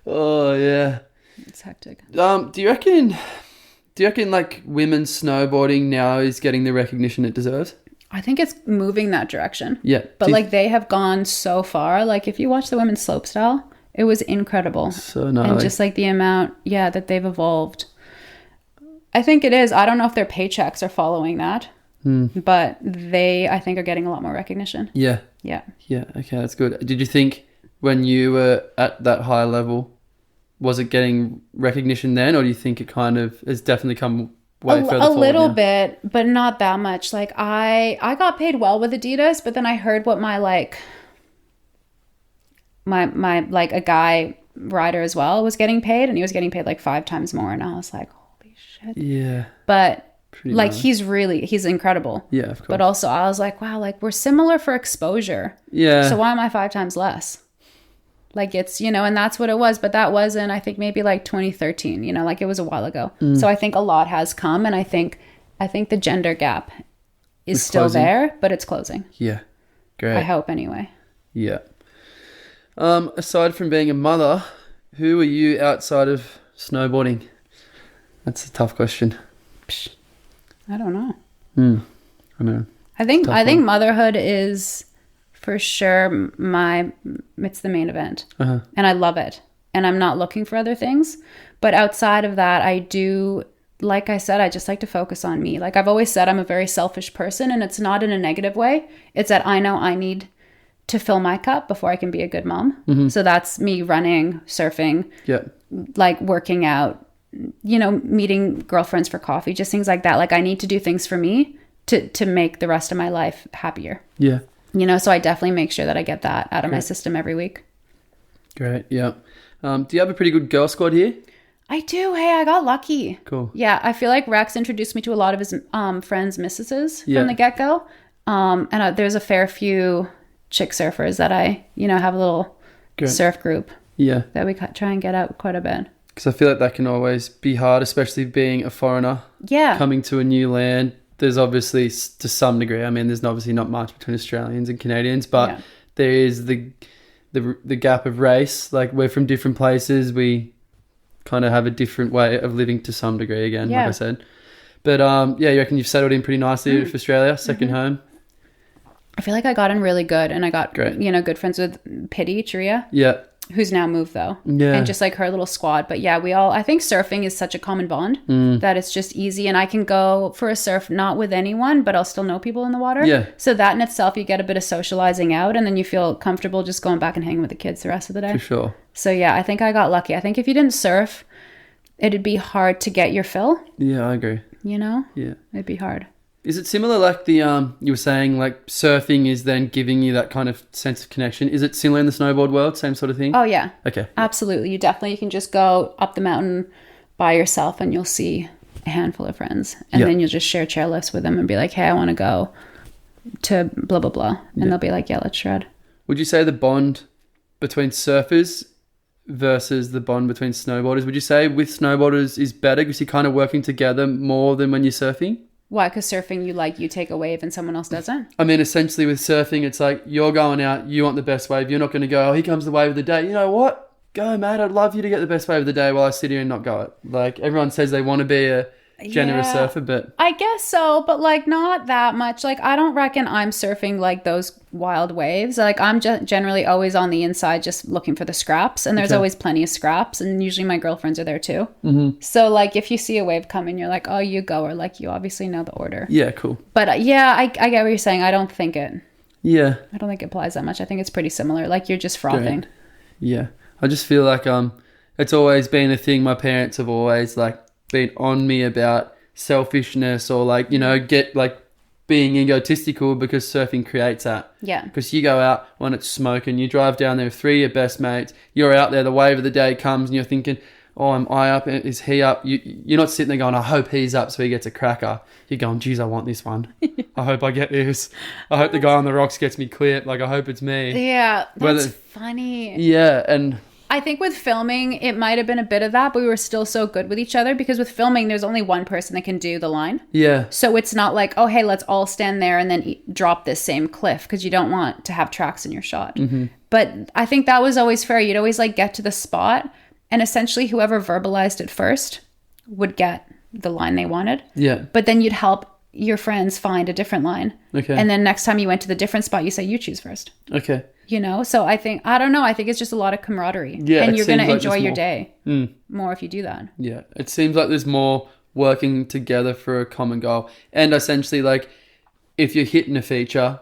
Oh, yeah. It's hectic. Do you reckon like women's snowboarding now is getting the recognition it deserves? I think it's moving that direction. Yeah. But like they have gone so far. Like if you watch the women's slopestyle, it was incredible. So gnarly. And just like the amount, that they've evolved. I think it is. I don't know if their paychecks are following that. But they, I think, are getting a lot more recognition. Yeah. Yeah. Yeah. Okay, that's good. Did you think when you were at that high level, was it getting recognition then, or do you think it kind of has definitely come way further forward? A little bit, but not that much. Like I got paid well with Adidas, but then I heard what my like a guy rider as well was getting paid, and he was getting paid like 5 times more, and I was like, holy shit. Yeah. But like he's incredible. Yeah, of course. But also I was like, wow, like we're similar for exposure. Yeah. So why am I 5 times less? Like it's, and that's what it was. But that was in, I think, maybe like 2013, like it was a while ago. So I think a lot has come. And I think the gender gap is still there, but it's closing. Yeah. Great. I hope anyway. Yeah. Aside from being a mother, who are you outside of snowboarding? That's a tough question. I don't know. I know. I think motherhood is... for sure, it's the main event. And I love it. And I'm not looking for other things. But outside of that, I do, like I said, I just like to focus on me. Like I've always said, I'm a very selfish person, and it's not in a negative way. It's that I know I need to fill my cup before I can be a good mom. So that's me running, surfing, like working out, meeting girlfriends for coffee, just things like that. Like I need to do things for me to make the rest of my life happier. Yeah. So I definitely make sure that I get that out of my system every week. Great, yeah. Do you have a pretty good girl squad here? I do. Hey, I got lucky. Cool. Yeah, I feel like Rex introduced me to a lot of his friends' missuses Yeah. from the get-go. And there's a fair few chick surfers that I, have a little surf group that we try and get out quite a bit. Because I feel like that can always be hard, especially being a foreigner. Yeah. Coming to a new land. There's obviously, to some degree, I mean, there's obviously not much between Australians and Canadians, but there is the gap of race. Like, we're from different places. We kind of have a different way of living to some degree again, like I said. But, you reckon you've settled in pretty nicely with Australia, second home? I feel like I got in really good, and I got, good friends with Pity, Chiria. Yeah. Who's now moved, though. Yeah. And just like her little squad. But yeah, I think surfing is such a common bond that it's just easy. And I can go for a surf, not with anyone, but I'll still know people in the water. Yeah. So that in itself, you get a bit of socializing out, and then you feel comfortable just going back and hanging with the kids the rest of the day. For sure. So yeah, I think I got lucky. I think if you didn't surf, it'd be hard to get your fill. Yeah, I agree. Yeah. It'd be hard. Is it similar like the, you were saying, like surfing is then giving you that kind of sense of connection? Is it similar in the snowboard world? Same sort of thing? Oh, yeah. Okay. Absolutely. You can just go up the mountain by yourself and you'll see a handful of friends. And then you'll just share chairlifts with them and be like, hey, I want to go to blah, blah, blah. And they'll be like, yeah, let's shred. Would you say the bond between surfers versus the bond between snowboarders, would you say with snowboarders is better because you're kind of working together more than when you're surfing? Why? Because surfing, you take a wave and someone else doesn't? I mean, essentially with surfing, it's like you're going out, you want the best wave. You're not going to go, oh, here comes the wave of the day. You know what? Go, mate. I'd love you to get the best wave of the day while I sit here and not go it. Like, everyone says they want to be a generous surfer, but... I guess so, but like not that much. Like, I don't reckon I'm surfing like those wild waves. Like, I'm generally always on the inside just looking for the scraps, and there's always plenty of scraps, and usually my girlfriends are there too. Mm-hmm. So like if you see a wave coming, you're like, oh, you go, or like you obviously know the order. Yeah, cool. But I get what you're saying. I don't think it applies that much. I think it's pretty similar. Like, you're just frothing. Great. Yeah. I just feel like it's always been a thing. My parents have always like been on me about selfishness or like, get like being egotistical, because surfing creates that. Yeah. Because you go out when it's smoking, you drive down there with 3 of your best mates, you're out there, the wave of the day comes and you're thinking, oh, am I up? Is he up? You're not sitting there going, I hope he's up so he gets a cracker. You're going, geez, I want this one. I hope I get this. I hope the guy on the rocks gets me clipped. Like, I hope it's me. Yeah, that's funny. Yeah, and... I think with filming, it might have been a bit of that, but we were still so good with each other, because with filming, there's only one person that can do the line. Yeah. So it's not like, oh, hey, let's all stand there and then drop this same cliff, because you don't want to have tracks in your shot. Mm-hmm. But I think that was always fair. You'd always like get to the spot, and essentially whoever verbalized it first would get the line they wanted. Yeah. But then you'd help your friends find a different line. Okay. And then next time you went to the different spot, you say, you choose first. Okay. So I think it's just a lot of camaraderie. Yeah. And you're going to enjoy your day more if you do that. Yeah. It seems like there's more working together for a common goal. And essentially, like, if you're hitting a feature,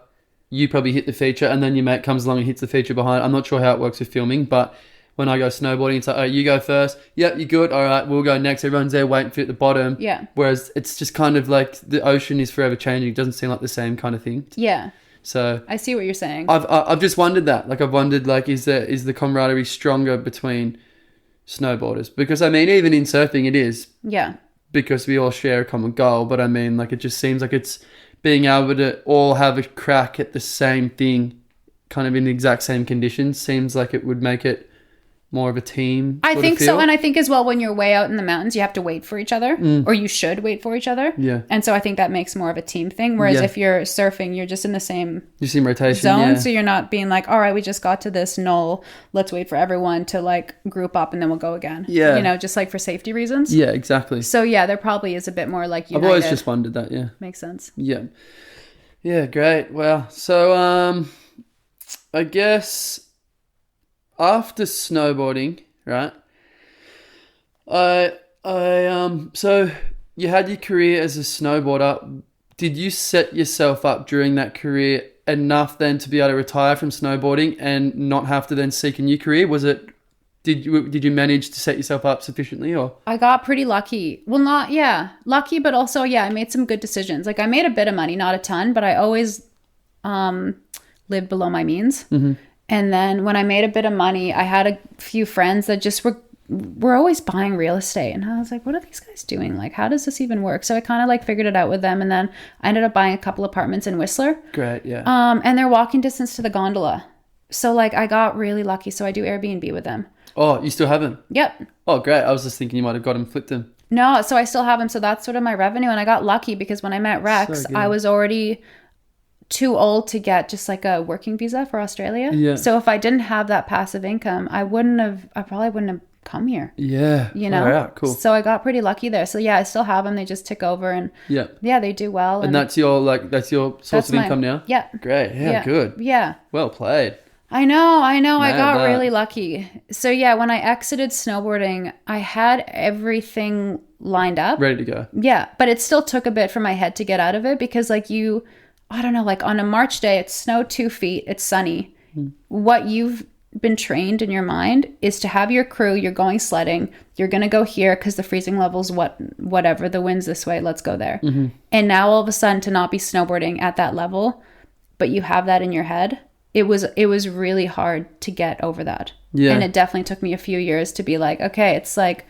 you probably hit the feature and then your mate comes along and hits the feature behind. I'm not sure how it works with filming, but when I go snowboarding, it's like, oh, you go first. Yep, you're good. All right, we'll go next. Everyone's there waiting for you at the bottom. Yeah. Whereas it's just kind of like the ocean is forever changing. It doesn't seem like the same kind of thing. Yeah. So I see what you're saying. I've just wondered that. Like, I've wondered, like, is the camaraderie stronger between snowboarders? Because I mean, even in surfing, it is. Yeah. Because we all share a common goal. But I mean, like, it just seems like it's being able to all have a crack at the same thing, kind of in the exact same conditions. Seems like it would make it more of a team. I think so. And I think as well, when you're way out in the mountains, you have to wait for each other, or you should wait for each other. Yeah. And so I think that makes more of a team thing. Whereas if you're surfing, you're just in the same rotation zone. Yeah. So you're not being like, all right, we just got to this knoll. Let's wait for everyone to like group up and then we'll go again. Yeah. Just like for safety reasons. Yeah, exactly. So yeah, there probably is a bit more like united. I've always just wondered that. Yeah. Makes sense. Yeah. Yeah. Great. Well, so, I guess after snowboarding, right? So you had your career as a snowboarder. Did you set yourself up during that career enough then to be able to retire from snowboarding and not have to then seek a new career? Did you manage to set yourself up sufficiently, or? I got pretty lucky. Well, lucky, but also, I made some good decisions. Like, I made a bit of money, not a ton, but I always lived below my means. Mm-hmm. And then when I made a bit of money, I had a few friends that just were we're always buying real estate. And I was like, what are these guys doing? Like, how does this even work? So I kind of like figured it out with them. And then I ended up buying a couple apartments in Whistler. Great, yeah. And they're walking distance to the gondola. So like I got really lucky. So I do Airbnb with them. Oh, you still have them? Yep. Oh, great. I was just thinking you might have got them, flipped them. No, so I still have them. So that's sort of my revenue. And I got lucky because when I met Rex, I was already too old to get just like a working visa for Australia. Yeah. So if I didn't have that passive income, I probably wouldn't have come here. Yeah. You know? Yeah, cool. So I got pretty lucky there. So yeah, I still have them. They just tick over and yeah, they do well. And that's your source of income now? Yeah. Great. Yeah, good. Yeah. Well played. I know. I got really lucky. So yeah, when I exited snowboarding, I had everything lined up. Ready to go. Yeah. But it still took a bit for my head to get out of it because like I don't know, like on a March day, it's snowed 2 feet, it's sunny. What you've been trained in your mind is to have your crew, you're going sledding, you're going to go here because the freezing level's whatever, the wind's this way, let's go there. And now all of a sudden to not be snowboarding at that level, but you have that in your head, it was really hard to get over that. Yeah. And it definitely took me a few years to be like, okay, it's like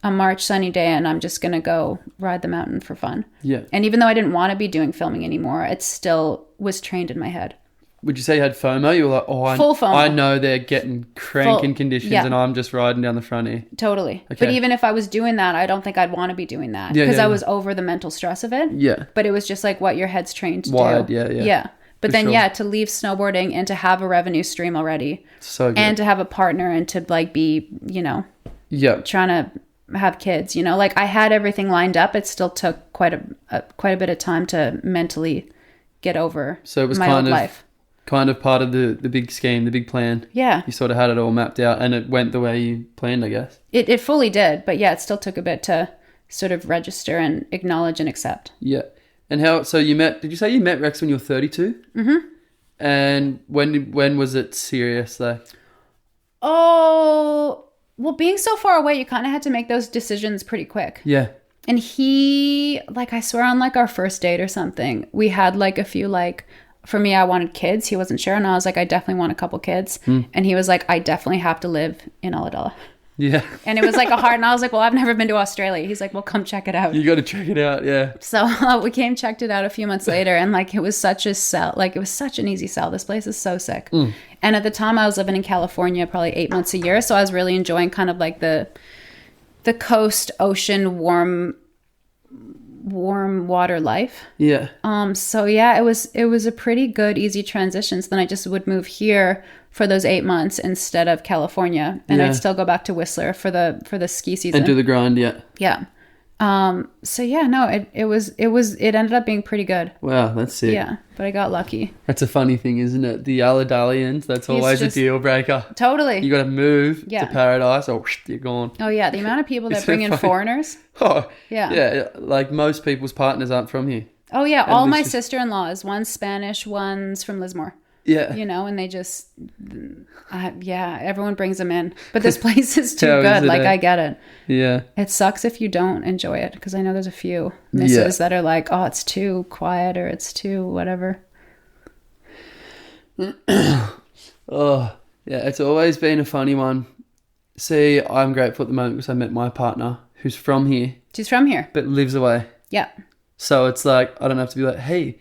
a March sunny day and I'm just going to go ride the mountain for fun. Yeah. And even though I didn't want to be doing filming anymore, it still was trained in my head. Would you say you had FOMO? You were like, full FOMO. I know they're getting cranking conditions and I'm just riding down the front here. Totally. Okay. But even if I was doing that, I don't think I'd want to be doing that because I was over the mental stress of it. Yeah. But it was just like what your head's trained to do. Yeah. But then, to leave snowboarding and to have a revenue stream already. So good. And to have a partner and to like be, trying to have kids, like I had everything lined up. It still took quite a bit of time to mentally get over so it was my old life. Kind of part of the big scheme, the big plan. Yeah. You sort of had it all mapped out and it went the way you planned, I guess. It fully did. But yeah, it still took a bit to sort of register and acknowledge and accept. Yeah. And did you say you met Rex when you were 32? Mm-hmm. And when was it serious though? Oh, well, being so far away, you kind of had to make those decisions pretty quick. Yeah. And he, like, I swear on like our first date or something, we had like a few like, for me, I wanted kids. He wasn't sure. And I was like, I definitely want a couple kids. And he was like, I definitely have to live in Ulladulla. Yeah. And it was like and I was like, well, I've never been to Australia. He's like, well, come check it out. You got to check it out. Yeah. So we checked it out a few months later. And like, it was such a sell. Like, it was such an easy sell. This place is so sick. And at the time I was living in California, probably 8 months a year. So I was really enjoying kind of like the coast, ocean, warm water life. Yeah. So yeah, it was a pretty good, easy transition. So then I just would move here for those 8 months instead of California. And I'd still go back to Whistler for the ski season. And do the grind, yeah. Yeah. So yeah, no, it ended up being pretty good. Wow, that's sick. Yeah, but I got lucky. That's a funny thing, isn't it? The Ulladullahans, that's always a deal breaker. Totally. You got to move to paradise or you're gone. Oh yeah, the amount of people that bring in foreigners. Oh yeah. Yeah, like most people's partners aren't from here. Oh yeah, all my sister-in-laws, one's Spanish, one's from Lismore. Yeah. And they just, everyone brings them in. But this place is too good. Like, I get it. Yeah. It sucks if you don't enjoy it because I know there's a few misses that are like, oh, it's too quiet or it's too whatever. Oh, yeah. It's always been a funny one. See, I'm grateful at the moment because I met my partner who's from here. She's from here. But lives away. Yeah. So it's like, I don't have to be like, hey,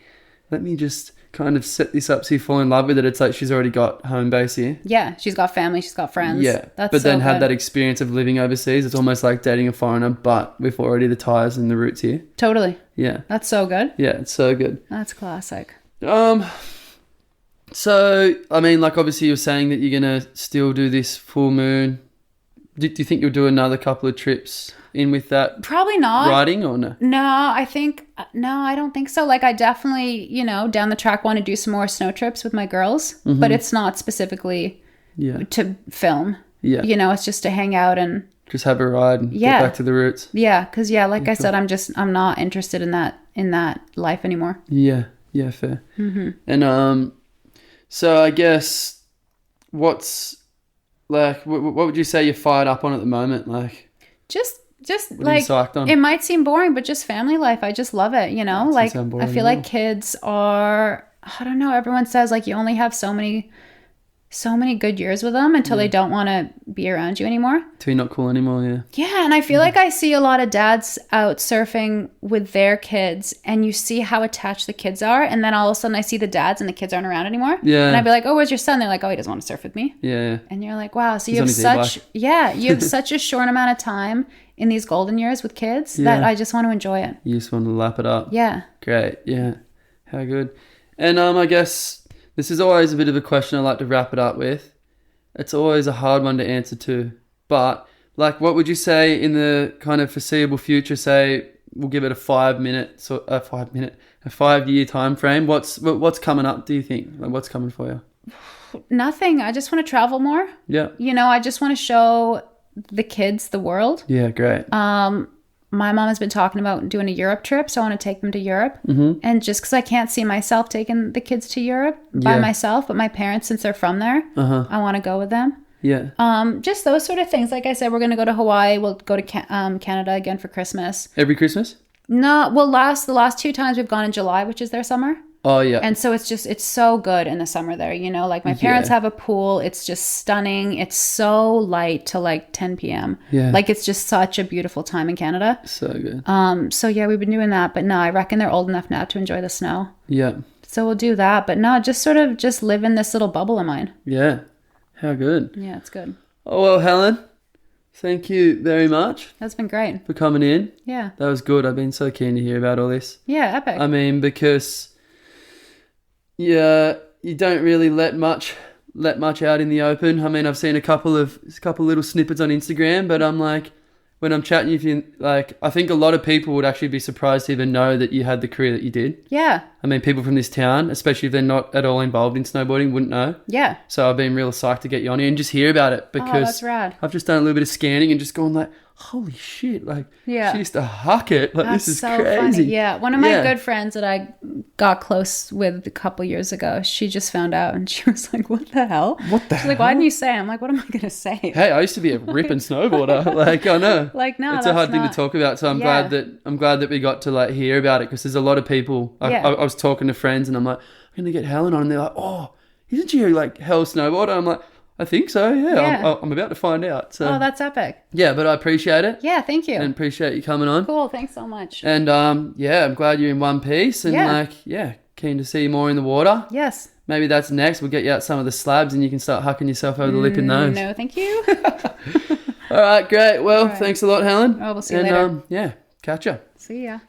let me just kind of set this up so you fall in love with it. It's like she's already got home base here. Yeah, she's got family, she's got friends. Yeah, but then had that experience of living overseas. It's almost like dating a foreigner, but with already the ties and the roots here. Totally. Yeah. That's so good. Yeah, it's so good. That's classic. So, I mean, like obviously you're saying that you're going to still do this full moon. Do you think you'll do another couple of trips in with that? Probably not. Riding or no? No, I don't think so. Like I definitely, down the track want to do some more snow trips with my girls, but it's not specifically to film. Yeah. It's just to hang out and just have a ride and get back to the roots. Yeah. Cause like I said, I'm not interested in that life anymore. Yeah. Yeah. Fair. Mm-hmm. And, so I guess what's like, what would you say you're fired up on at the moment? Like just like it might seem boring, but just family life. I just love it. Like I feel like kids are, I don't know. Everyone says like you only have so many so many good years with them until they don't want to be around you anymore. Till you're not cool anymore, yeah. Yeah, and I feel like I see a lot of dads out surfing with their kids, and you see how attached the kids are, and then all of a sudden I see the dads and the kids aren't around anymore. Yeah. And I'd be like, oh, where's your son? They're like, oh, he doesn't want to surf with me. Yeah. And you're like, wow, so He's you on have his such, e-bike. you have such a short amount of time in these golden years with kids that I just want to enjoy it. You just want to lap it up. Yeah. Great, yeah. How good. And I guess this is always a bit of a question I like to wrap it up with. It's always a hard one to answer too. But, like, what would you say in the kind of foreseeable future, say, we'll give it a 5-year time frame. What's coming up, do you think? Like, what's coming for you? Nothing. I just want to travel more. Yeah. You know, I just want to show the kids the world. Yeah, great. My mom has been talking about doing a Europe trip, so I want to take them to Europe. Mm-hmm. And just because I can't see myself taking the kids to Europe by myself, but my parents, since they're from there, I want to go with them. Yeah. Just those sort of things. Like I said, we're going to go to Hawaii. We'll go to Canada again for Christmas. Every Christmas? No, well, the last 2 times we've gone in July, which is their summer. Oh, yeah. And so it's so good in the summer there, you know, like my parents have a pool. It's just stunning. It's so light till like 10 p.m. Yeah. Like it's just such a beautiful time in Canada. So good. So yeah, we've been doing that, but no, I reckon they're old enough now to enjoy the snow. Yeah. So we'll do that, but no, just sort of just live in this little bubble of mine. Yeah. How good. Yeah, it's good. Oh, well, Helen, thank you very much. That's been great. For coming in. Yeah. That was good. I've been so keen to hear about all this. Yeah, epic. I mean, because you don't really let much out in the open. I mean, I've seen a couple little snippets on Instagram, but I'm like, when I'm chatting with you, like, I think a lot of people would actually be surprised to even know that you had the career that you did. Yeah. I mean, people from this town, especially if they're not at all involved in snowboarding, wouldn't know. Yeah. So I've been real psyched to get you on here and just hear about it, because that's rad. I've just done a little bit of scanning and just gone like, holy shit, like, she used to huck it. Like, That's this is so crazy. funny. Yeah. One of my good friends that I got close with a couple years ago, she just found out and she was like, what the hell? She's like, why didn't you say? I'm like, what am I going to say? Hey, I used to be a ripping snowboarder. Like, I know. Like, no, it's a hard thing to talk about. So I'm glad that we got to like hear about it, because there's a lot of people. I was talking to friends and I'm like, I'm going to get Helen on, and they're like, oh, isn't she like hell snowboarder? I'm like, I think so, yeah. I'm about to find out. So. Oh, that's epic. Yeah, but I appreciate it. Yeah, thank you. And appreciate you coming on. Cool, thanks so much. And I'm glad you're in one piece, and keen to see you more in the water. Yes. Maybe that's next. We'll get you out some of the slabs and you can start hucking yourself over the lip in those. No, thank you. All right, great. Well, thanks a lot, Helen. Oh, we'll see you later. Catch ya. See ya.